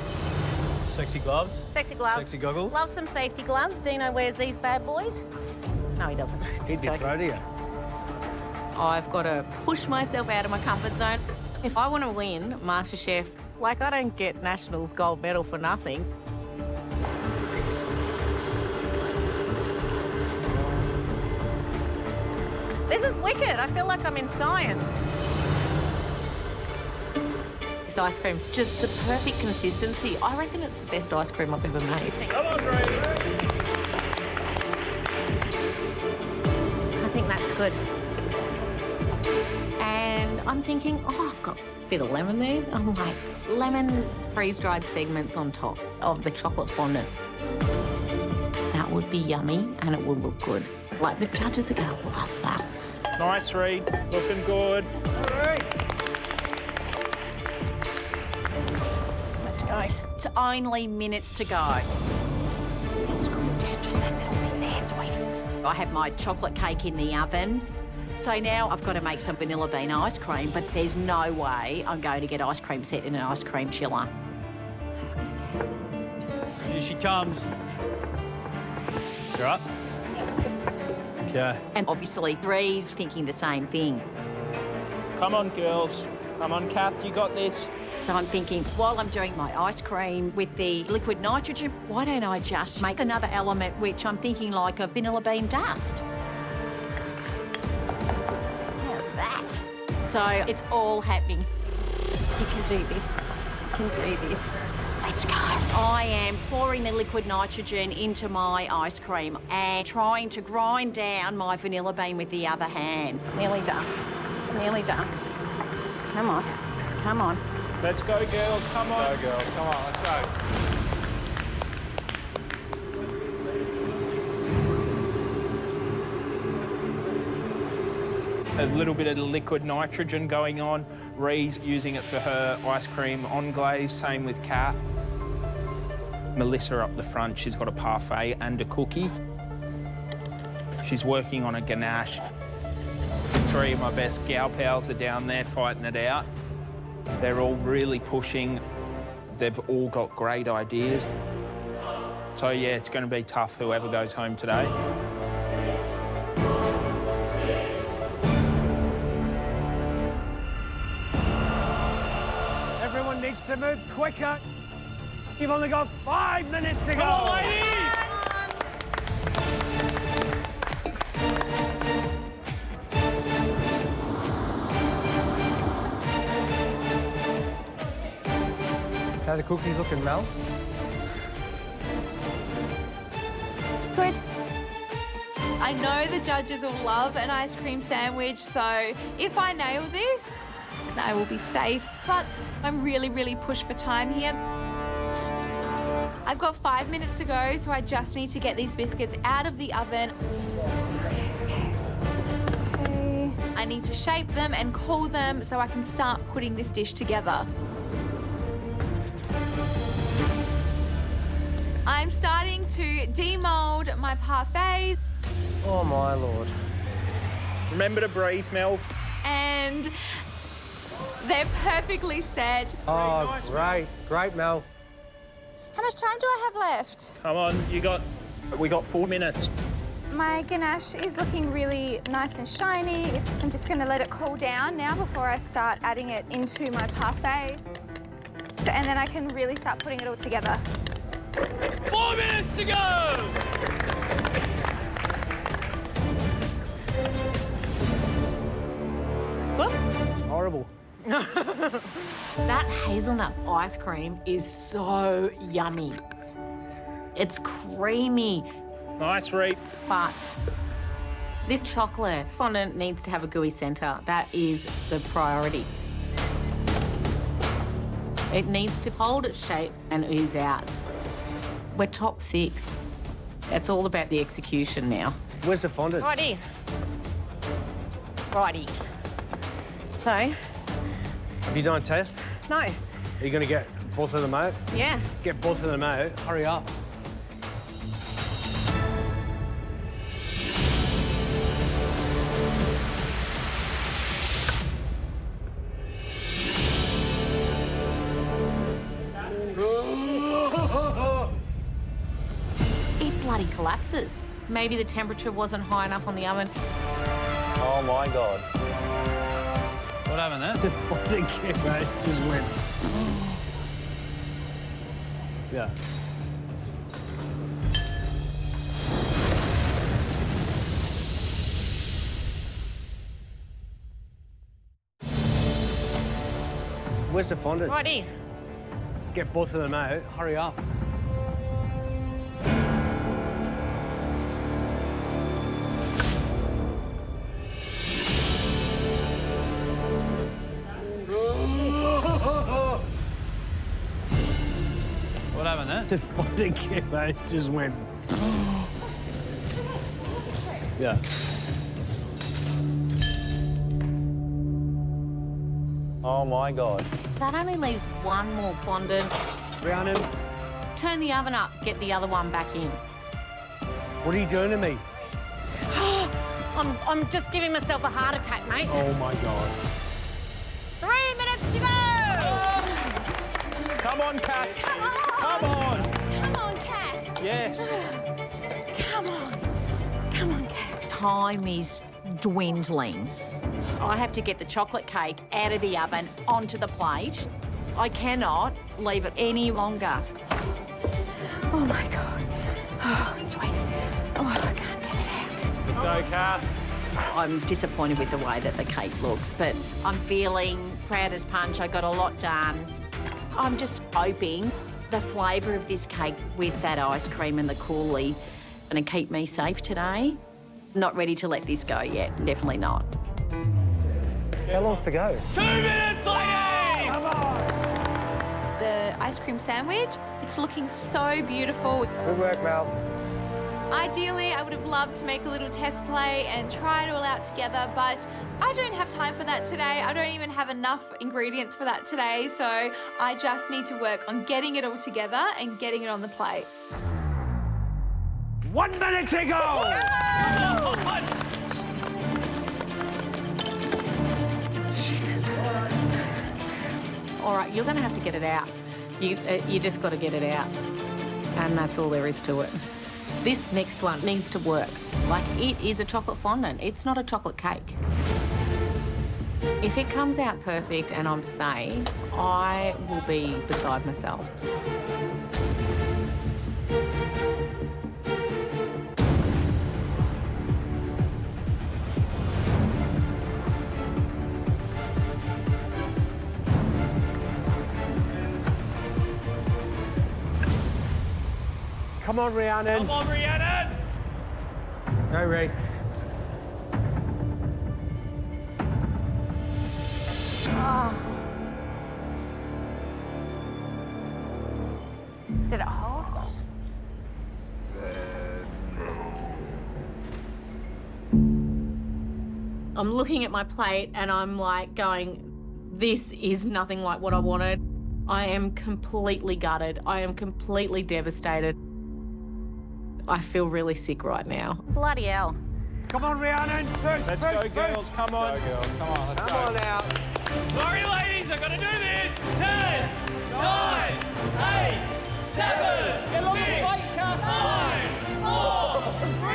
S6: Sexy gloves.
S14: Sexy gloves.
S6: Sexy goggles.
S14: Love some safety gloves. Dino wears these bad boys. No, he doesn't.
S5: He'd
S14: Just
S5: be
S14: jokes.
S5: proud of you.
S12: I've got to push myself out of my comfort zone. If I want to win MasterChef, like I don't get Nationals gold medal for nothing.
S14: This is wicked. I feel like I'm in science.
S12: This ice cream's just the perfect consistency. I reckon it's the best ice cream I've ever made.
S3: Come on, Reed.
S14: I think that's good.
S12: And I'm thinking, oh, I've got a bit of lemon there. I'm like, lemon freeze-dried segments on top of the chocolate fondant. That would be yummy and it will look good. Like, the judges are going to love that.
S3: Nice, Reed. Looking good.
S12: Let's go. It's only minutes to go. Let's cool down just that little bit there, sweetie. I have my chocolate cake in the oven. So now I've got to make some vanilla bean ice cream, but there's no way I'm going to get ice cream set in an ice cream chiller.
S6: Here she comes. You're up. Okay.
S12: And obviously, Ree's thinking the same thing.
S3: Come on, girls. Come on, Kath, you got this.
S12: So I'm thinking, while I'm doing my ice cream with the liquid nitrogen, why don't I just make another element, which I'm thinking like a vanilla bean dust? How's that? So it's all happening. You can do this. You can do this. Let's go. I am pouring the liquid nitrogen into my ice cream and trying to grind down my vanilla bean with the other hand. Nearly done. Nearly done. Come on. Come on.
S3: Let's go, girls. Come on.
S8: Go, girls. Come on, let's go.
S3: A little bit of liquid nitrogen going on. Ree's using it for her ice cream anglaise, same with Kath. Melissa up the front, she's got a parfait and a cookie. She's working on a ganache. 3 of my best gal pals are down there fighting it out. They're all really pushing. They've all got great ideas. So yeah, it's going to be tough whoever goes home today.
S5: Everyone needs to move quicker. You've only got 5 minutes to go.
S3: Come on, ladies!
S9: How are the cookies looking, Mel?
S10: Good. I know the judges will love an ice cream sandwich, so if I nail this, I will be safe. But I'm really, really pushed for time here. I've got 5 minutes to go, so I just need to get these biscuits out of the oven. Okay. I I need to shape them and cool them so I can start putting this dish together. I'm starting to demold my parfaits.
S5: Oh, my Lord.
S3: Remember to breathe, Mel.
S10: And they're perfectly set.
S9: Oh, great. Great, Mel.
S13: How much time do I have left?
S3: Come on, we got 4 minutes.
S13: My ganache is looking really nice and shiny. I'm just going to let it cool down now before I start adding it into my parfait. And then I can really start putting it all together.
S6: 4 minutes to go!
S5: It's horrible.
S12: That hazelnut ice cream is so yummy. It's creamy.
S3: Nice, Reed.
S12: But this chocolate fondant needs to have a gooey centre. That is the priority. It needs to hold its shape and ooze out. We're top 6. It's all about the execution now.
S5: Where's the fondant?
S14: Righty. Righty. So,
S5: Have you done a test?
S14: no.
S5: Are you going to get both of them out?
S14: Yeah.
S5: Get both of them out. Hurry up.
S12: It bloody collapses. Maybe the temperature wasn't high enough on the oven.
S5: Oh, my God.
S6: What happened there?
S5: The fondant came out, just went. Yeah. Where's the fondant?
S14: Righty.
S5: Get both of them out. Hurry up.
S6: What happened there?
S5: The fondant came out, just went. Yeah. Oh, my God.
S12: That only leaves one more fondant.
S5: Rhiannon,
S12: Turn the oven up, get the other one back in.
S5: what are you doing to me?
S14: I'm just giving myself a heart attack, mate.
S5: Oh, my God.
S14: 3 minutes to go!
S3: Come on, Kat.
S14: Come on!
S3: Come on.
S14: Come on, Kat.
S3: Yes.
S14: Come on. Come on, Kat.
S12: Time is dwindling. I have to get the chocolate cake out of the oven onto the plate. I cannot leave it any longer.
S14: Oh, my God. Oh, sweet. Oh, I can't get it out.
S3: Let's go, Kat.
S12: I'm disappointed with the way that the cake looks, but I'm feeling proud as punch. I got a lot done. I'm just hoping the flavour of this cake with that ice cream and the coulis going to keep me safe today. Not ready to let this go yet, definitely not.
S5: How long's to go?
S6: 2 minutes, ladies!
S5: Come on!
S10: The ice cream sandwich, it's looking so beautiful.
S9: Good work, Mel.
S10: Ideally, I would have loved to make a little test play and try it all out together, but I don't have time for that today. I don't even have enough ingredients for that today, so I just need to work on getting it all together and getting it on the plate.
S5: 1 minute to go!
S12: All right, you're going to have to get it out. You just got to get it out. And that's all there is to it. This next one needs to work. Like, it is a chocolate fondant. It's not a chocolate cake. If it comes out perfect and I'm safe, I will be beside myself.
S5: Come on, Rhiannon.
S6: Come on, Rhiannon!
S9: Go, Ray.
S13: Did it hold?
S12: I'm looking at my plate and I'm like going, this is nothing like what I wanted. I am completely gutted. I am completely devastated. I feel really sick right now.
S2: Bloody hell.
S5: Come on, Rhiannon. Let's
S3: go, girls. Come on.
S8: Go, girls. Come on, let's
S5: Come
S8: go.
S5: on out.
S6: Sorry, ladies, I gotta do this. 10, 9, 8, 7, 6, 5, 4, 3,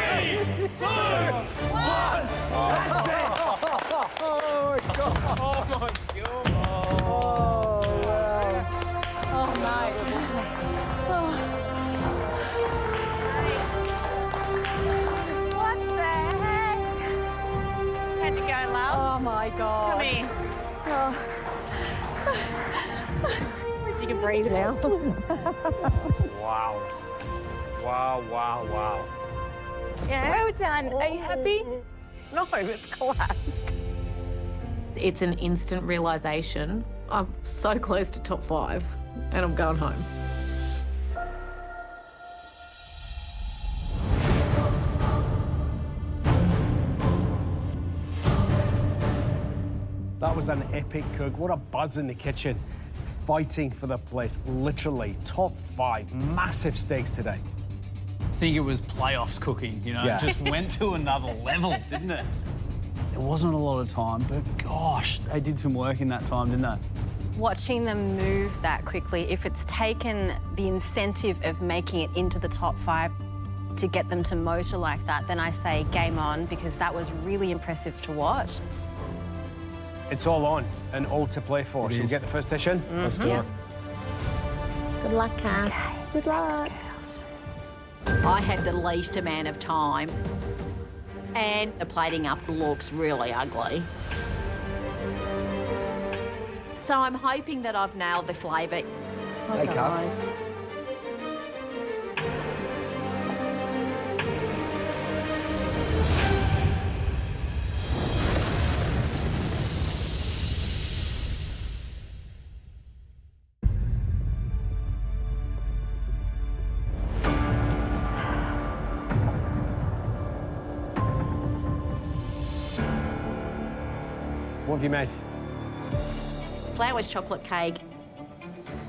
S6: 2, 1.
S5: That's it. Oh, my God.
S8: Oh, my God.
S5: Oh, wow.
S12: Oh, mate.
S13: What the heck?
S2: Had to go, love.
S12: Oh, my God.
S2: Come here.
S14: You can breathe now.
S5: Wow. Wow, wow, wow.
S14: Yeah.
S13: Well done. Are you happy?
S14: No, it's collapsed.
S12: It's an instant realisation. I'm so close to top 5 and I'm going home.
S5: That was an epic cook. What a buzz in the kitchen. Fighting for the place. Literally, top 5. Massive steaks today.
S6: I think it was playoffs cooking, you know,
S5: Yeah.
S6: it just went to another level, didn't it? There wasn't a lot of time, but gosh, they did some work in that time, didn't they?
S2: Watching them move that quickly, if it's taken the incentive of making it into the top 5 to get them to motor like that, then I say game on, because that was really impressive to watch.
S5: It's all on and all to play for. Shall we get the first dish in? Let's do it.
S14: Good luck, Kath. Good luck.
S12: I had the least amount of time and the plating up looks really ugly. So I'm hoping that I've nailed the flavour.
S5: Hey, Kath. What have you made?
S12: Flowers chocolate cake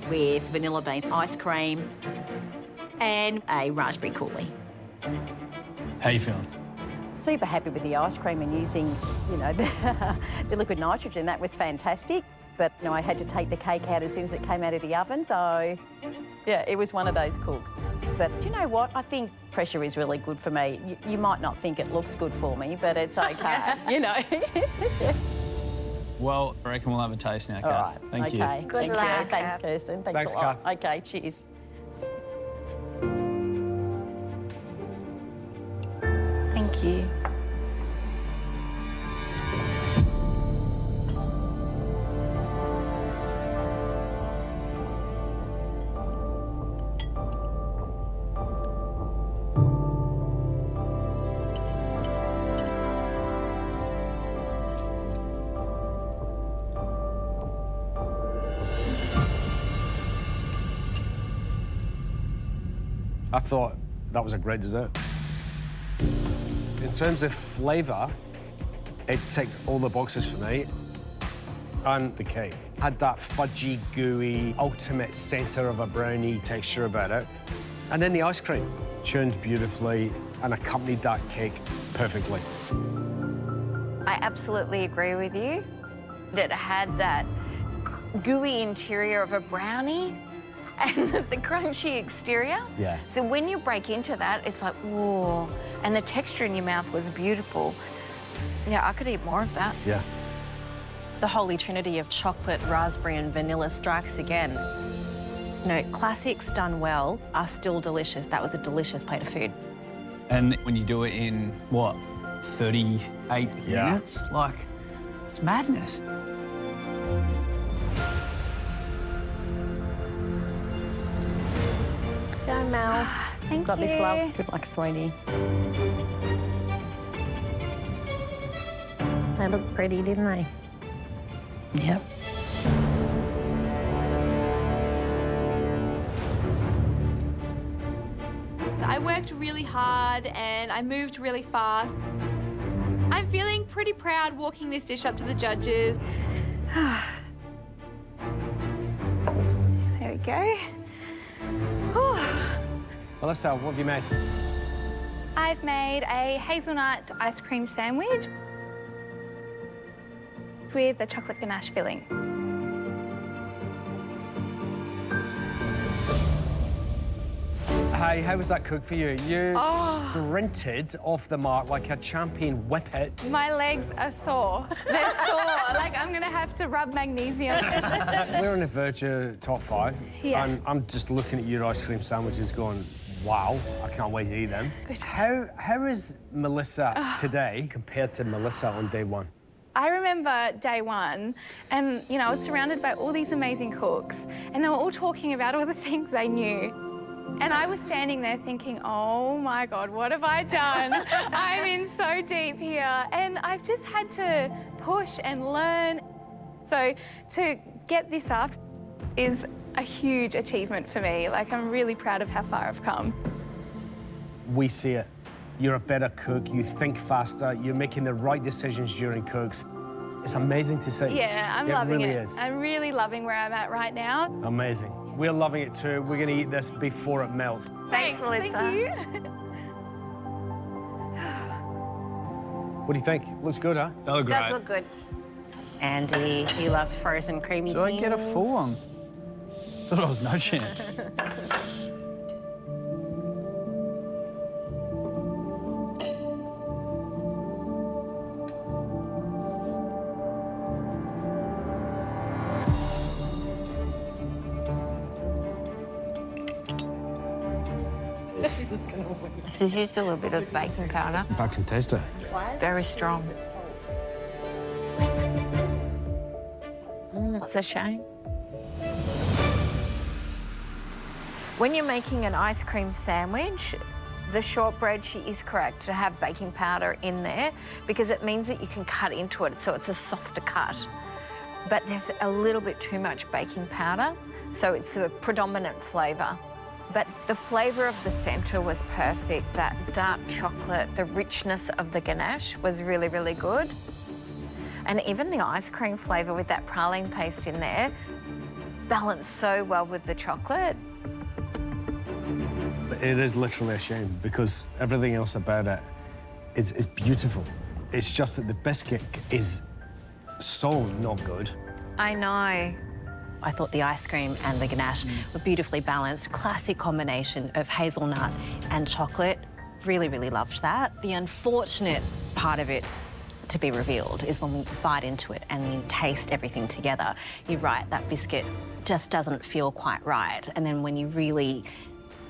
S12: with vanilla bean ice cream and a raspberry coulis.
S6: How you feeling?
S7: Super happy with the ice cream and using, you know, the liquid nitrogen. That was fantastic. But, you know, I had to take the cake out as soon as it came out of the oven, so, yeah, it was one of those cooks. But you know what? I think pressure is really good for me. You might not think it looks good for me, but it's okay, you know.
S6: Well, I reckon we'll have a taste now, Kath.
S7: All right,
S6: Thank you.
S7: okay.
S13: Good
S7: Thank
S13: luck,
S7: you. Thanks,
S13: Kath.
S7: Kirsten. Thanks
S5: Thanks,
S7: a lot.
S5: Kath.
S7: Okay, cheers.
S11: Thank you.
S5: I thought that was a great dessert. In terms of flavour, it ticked all the boxes for me. And the cake had that fudgy, gooey, ultimate centre of a brownie texture about it. And then the ice cream churned beautifully and accompanied that cake perfectly.
S11: I absolutely agree with you. It had that gooey interior of a brownie and the crunchy exterior.
S5: Yeah.
S11: So when you break into that, it's like, ooh, and the texture in your mouth was beautiful. Yeah, I could eat more of that.
S5: Yeah.
S2: The holy trinity of chocolate, raspberry and vanilla strikes again. You know, classics done well are still delicious. That was a delicious plate of food.
S6: And when you do it in, what, 38 minutes? Like, it's madness.
S14: Go, Mel.
S13: Thank
S14: Got
S13: you.
S14: this, love. Good luck, sweetie. They look pretty, didn't they?
S12: Yep.
S10: I worked really hard and I moved really fast. I I'm feeling pretty proud walking this dish up to the judges. There we go.
S5: Melissa, what have you made?
S10: I've made a hazelnut ice cream sandwich with a chocolate ganache filling.
S5: Hey, how was that cook for you? You sprinted off the mark like a champion whippet.
S10: My legs are sore. They're sore. Like, I'm going to have to rub magnesium.
S5: We're on the verge of top 5.
S10: Yeah.
S5: And I'm just looking at your ice cream sandwiches going, wow, I can't wait to eat them. How is Melissa today compared to Melissa on day 1?
S10: I remember day 1 and, you know, I was surrounded by all these amazing cooks and they were all talking about all the things they knew. And I was standing there thinking, oh my God, what have I done? I'm in so deep here. And I've just had to push and learn. So to get this up is a huge achievement for me. Like, I'm really proud of how far I've come.
S5: We see it. You're a better cook, you think faster, you're making the right decisions during cooks. It's amazing to see.
S10: Yeah, I'm loving
S5: really
S10: it.
S5: Is.
S10: I'm really loving where I'm at right now.
S5: Amazing. We're loving it too. We're going to eat this before it melts.
S10: Thanks, Melissa. Thank you.
S5: What do you think? Looks good, huh?
S6: That looked great.
S11: Does look good.
S14: Andy, you love frozen creamy
S6: Did I get a full one? Thought there was no chance.
S11: This is just a little bit of baking powder.
S5: I can taste it.
S11: Very strong. It's a shame. When you're making an ice cream sandwich, the shortbread, she is correct to have baking powder in there because it means that you can cut into it, so it's a softer cut. But there's a little bit too much baking powder, so it's a predominant flavour. But the flavour of the centre was perfect. That dark chocolate, the richness of the ganache was really, really good. And even the ice cream flavour with that praline paste in there balanced so well with the chocolate.
S5: It is literally a shame because everything else about it is beautiful. It's just that the biscuit is so not good.
S11: I know.
S2: I thought the ice cream and the ganache were beautifully balanced. Classic combination of hazelnut and chocolate. Really, really loved that. The unfortunate part of it to be revealed is when we bite into it and you taste everything together. You're right, that biscuit just doesn't feel quite right. And then when you really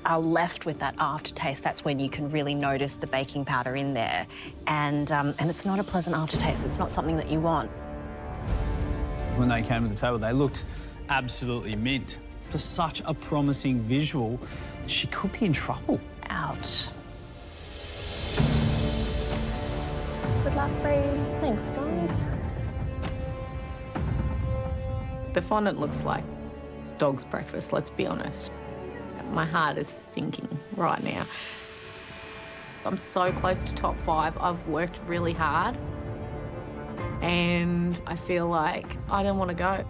S2: are left with that aftertaste, that's when you can really notice the baking powder in there. And it's not a pleasant aftertaste. It's not something that you want.
S6: When they came to the table, they looked absolutely mint. For such a promising visual, she could be in trouble.
S2: Ouch.
S11: Good luck, Bree.
S2: Thanks, guys.
S14: The fondant looks like dog's breakfast, let's be honest. My heart is sinking right now. I'm so close to top 5. I've worked really hard and I feel like I don't want to go.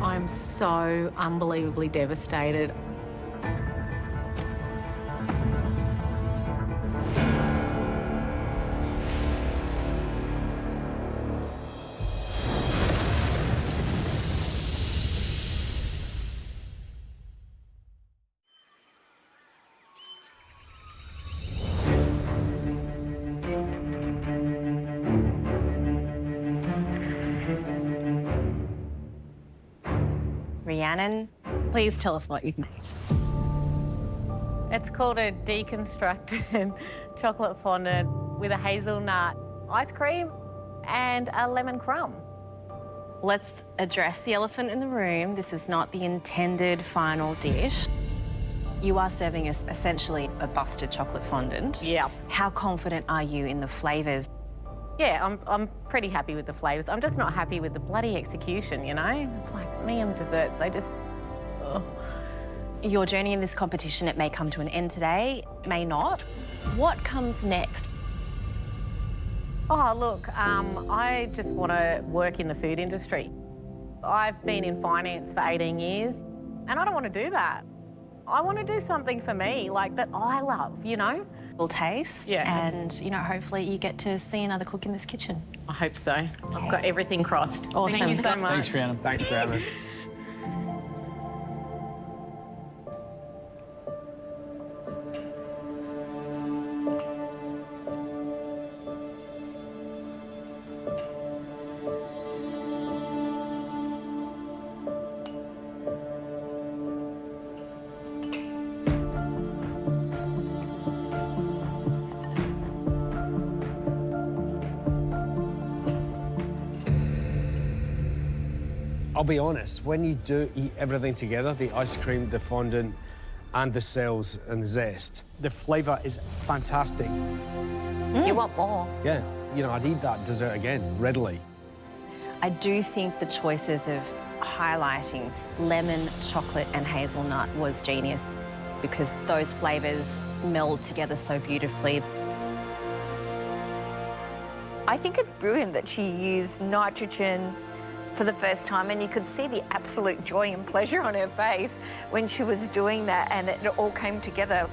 S14: I'm so unbelievably devastated.
S2: Rhiannon, please tell us what you've made.
S14: It's called a deconstructed chocolate fondant with a hazelnut ice cream and a lemon crumb.
S2: Let's address the elephant in the room. This is not the intended final dish. You are serving us essentially a busted chocolate fondant.
S14: Yeah.
S2: How confident are you in the flavours?
S14: Yeah, I'm pretty happy with the flavours. I'm just not happy with the bloody execution, you know? It's like me and desserts, they just... Oh.
S2: Your journey in this competition, it may come to an end today, it may not. What comes next?
S7: Oh, look, I just want to work in the food industry. I've been in finance for 18 years, and I don't want to do that. I want to do something for me, like, that I love, you know?
S2: We'll taste, and, you know, hopefully you get to see another cook in this kitchen.
S14: I hope so. I've got everything crossed.
S2: Awesome.
S14: Thank you so much.
S6: Thanks, Rhiannon.
S5: Thanks, Rhiannon. I'll be honest, when you do eat everything together, the ice cream, the fondant, and the cells and the zest, the flavour is fantastic.
S11: You want more?
S5: Yeah, you know, I'd eat that dessert again, readily.
S2: I do think the choices of highlighting lemon, chocolate and hazelnut was genius because those flavours meld together so beautifully.
S11: I think it's brilliant that she used nitrogen for the first time, and you could see the absolute joy and pleasure on her face when she was doing that, and it all came together.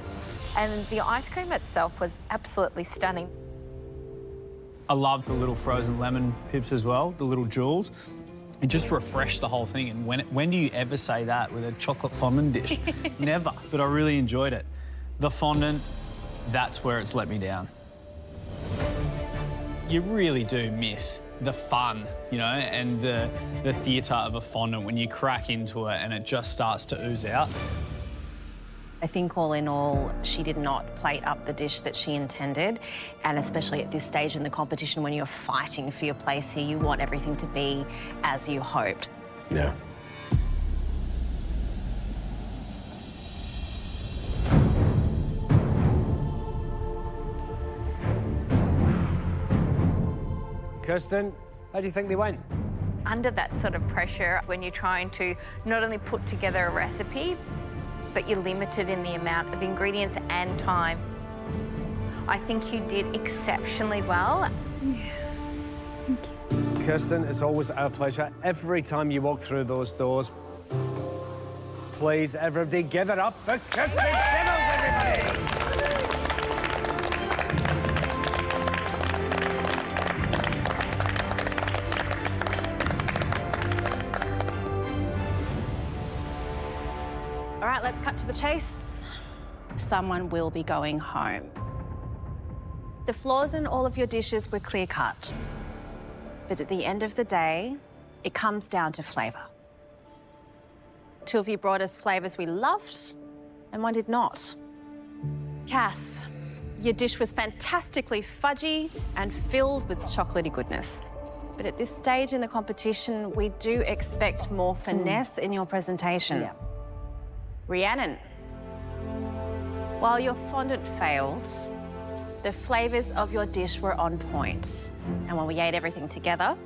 S11: And the ice cream itself was absolutely stunning.
S6: I love the little frozen lemon pips as well, the little jewels. It just refreshed the whole thing. And when do you ever say that with a chocolate fondant dish? Never. But I really enjoyed it. The fondant, that's where it's let me down. You really do miss the fun, you know, and the theatre of a fondant when you crack into it and it just starts to ooze out.
S2: I think all in all, she did not plate up the dish that she intended, and especially at this stage in the competition when you're fighting for your place here, you want everything to be as you hoped.
S5: Yeah. Kirsten, how do you think they went?
S11: Under that sort of pressure, when you're trying to not only put together a recipe, but you're limited in the amount of ingredients and time, I think you did exceptionally well.
S5: Kirsten, it's always our pleasure. Every time you walk through those doors, please, everybody, give it up for Kirsten Simmons, everybody!
S2: All right, let's cut to the chase. Someone will be going home. The flaws in all of your dishes were clear-cut. But at the end of the day, it comes down to flavour. Two of you brought us flavours we loved, and one did not. Kath, your dish was fantastically fudgy and filled with chocolatey goodness. But at this stage in the competition, we do expect more finesse in your presentation.
S7: Yeah.
S2: Rhiannon, while your fondant failed, the flavours of your dish were on point. And when we ate everything together,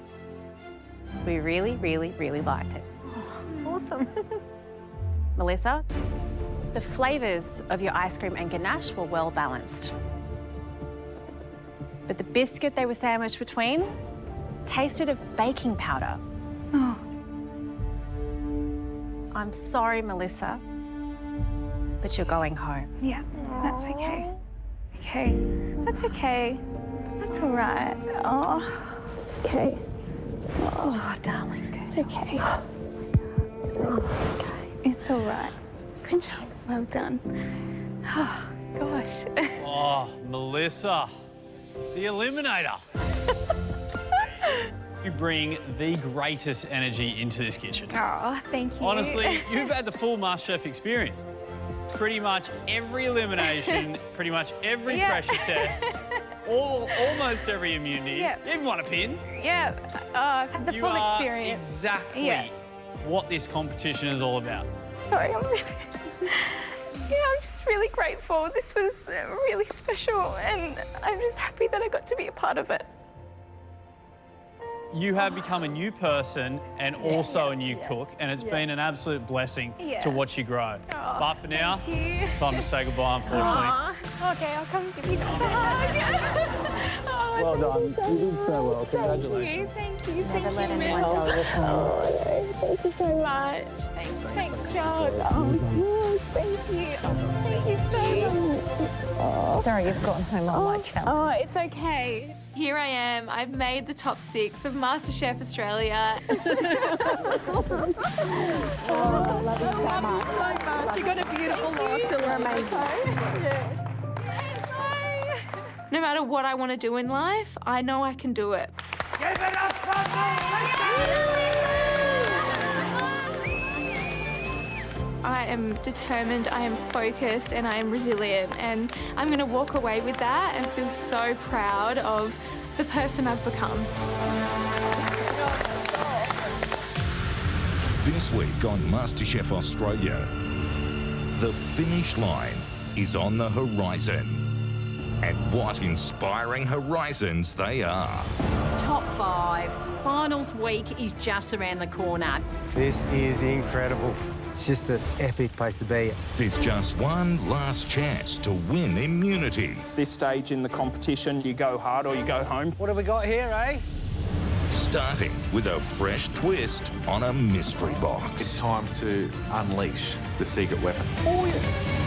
S2: we really, really, really liked it.
S7: Oh, awesome.
S2: Melissa, the flavours of your ice cream and ganache were well balanced. But the biscuit they were sandwiched between tasted of baking powder.
S13: Oh.
S2: I'm sorry, Melissa, but you're going home.
S13: Yeah, that's okay. Okay, that's okay. That's all right. Oh, okay. Oh, darling, it's okay. Oh, okay. It's all right. Good job. Well done. Oh, gosh.
S6: Oh, Melissa, the Eliminator. You bring the greatest energy into this kitchen.
S13: Oh, thank you.
S6: Honestly, you've had the full MasterChef experience. Pretty much every elimination, pretty much every pressure test, almost every immunity.
S13: Yeah.
S6: Even won a pin.
S13: Yeah, had the
S6: You
S13: full
S6: are
S13: experience.
S6: exactly what this competition is all about.
S13: Sorry, I'm really... Yeah, I'm just really grateful. This was really special, and I'm just happy that I got to be a part of it.
S6: You have become a new person and also a new cook, and it's been an absolute blessing to watch you grow.
S13: Oh,
S6: but for now,
S13: thank you.
S6: it's time to say goodbye, unfortunately.
S13: Aw. Okay, I'll come give you a hug. Oh,
S15: Well done. You did so well. Congratulations.
S10: Thank you.
S12: Never let anyone
S10: Mel.
S12: go this time.
S10: Thank you so much. Thanks, John. Oh, thank you. Thank you so much.
S12: Sorry, you've gotten home on my challenge.
S10: Oh, it's okay. Here I am. I've made the top 6 of MasterChef Australia.
S12: Oh, love you so much.
S10: So much. You got a beautiful laugh.
S12: You're amazing.
S10: No matter what I want to do in life, I know I can do it.
S15: Give it up,
S10: I am determined, I am focused, and I am resilient. And I'm going to walk away with that and feel so proud of the person I've become.
S1: This week on MasterChef Australia, the finish line is on the horizon. And what inspiring horizons they are.
S12: Top 5. Finals week is just around the corner.
S9: This is incredible. It's just an epic place to be.
S1: There's just one last chance to win immunity.
S3: This stage in the competition, you go hard or you go home.
S5: What have we got here, eh?
S1: Starting with a fresh twist on a mystery box.
S8: It's time to unleash the secret weapon.
S5: Oh, yeah.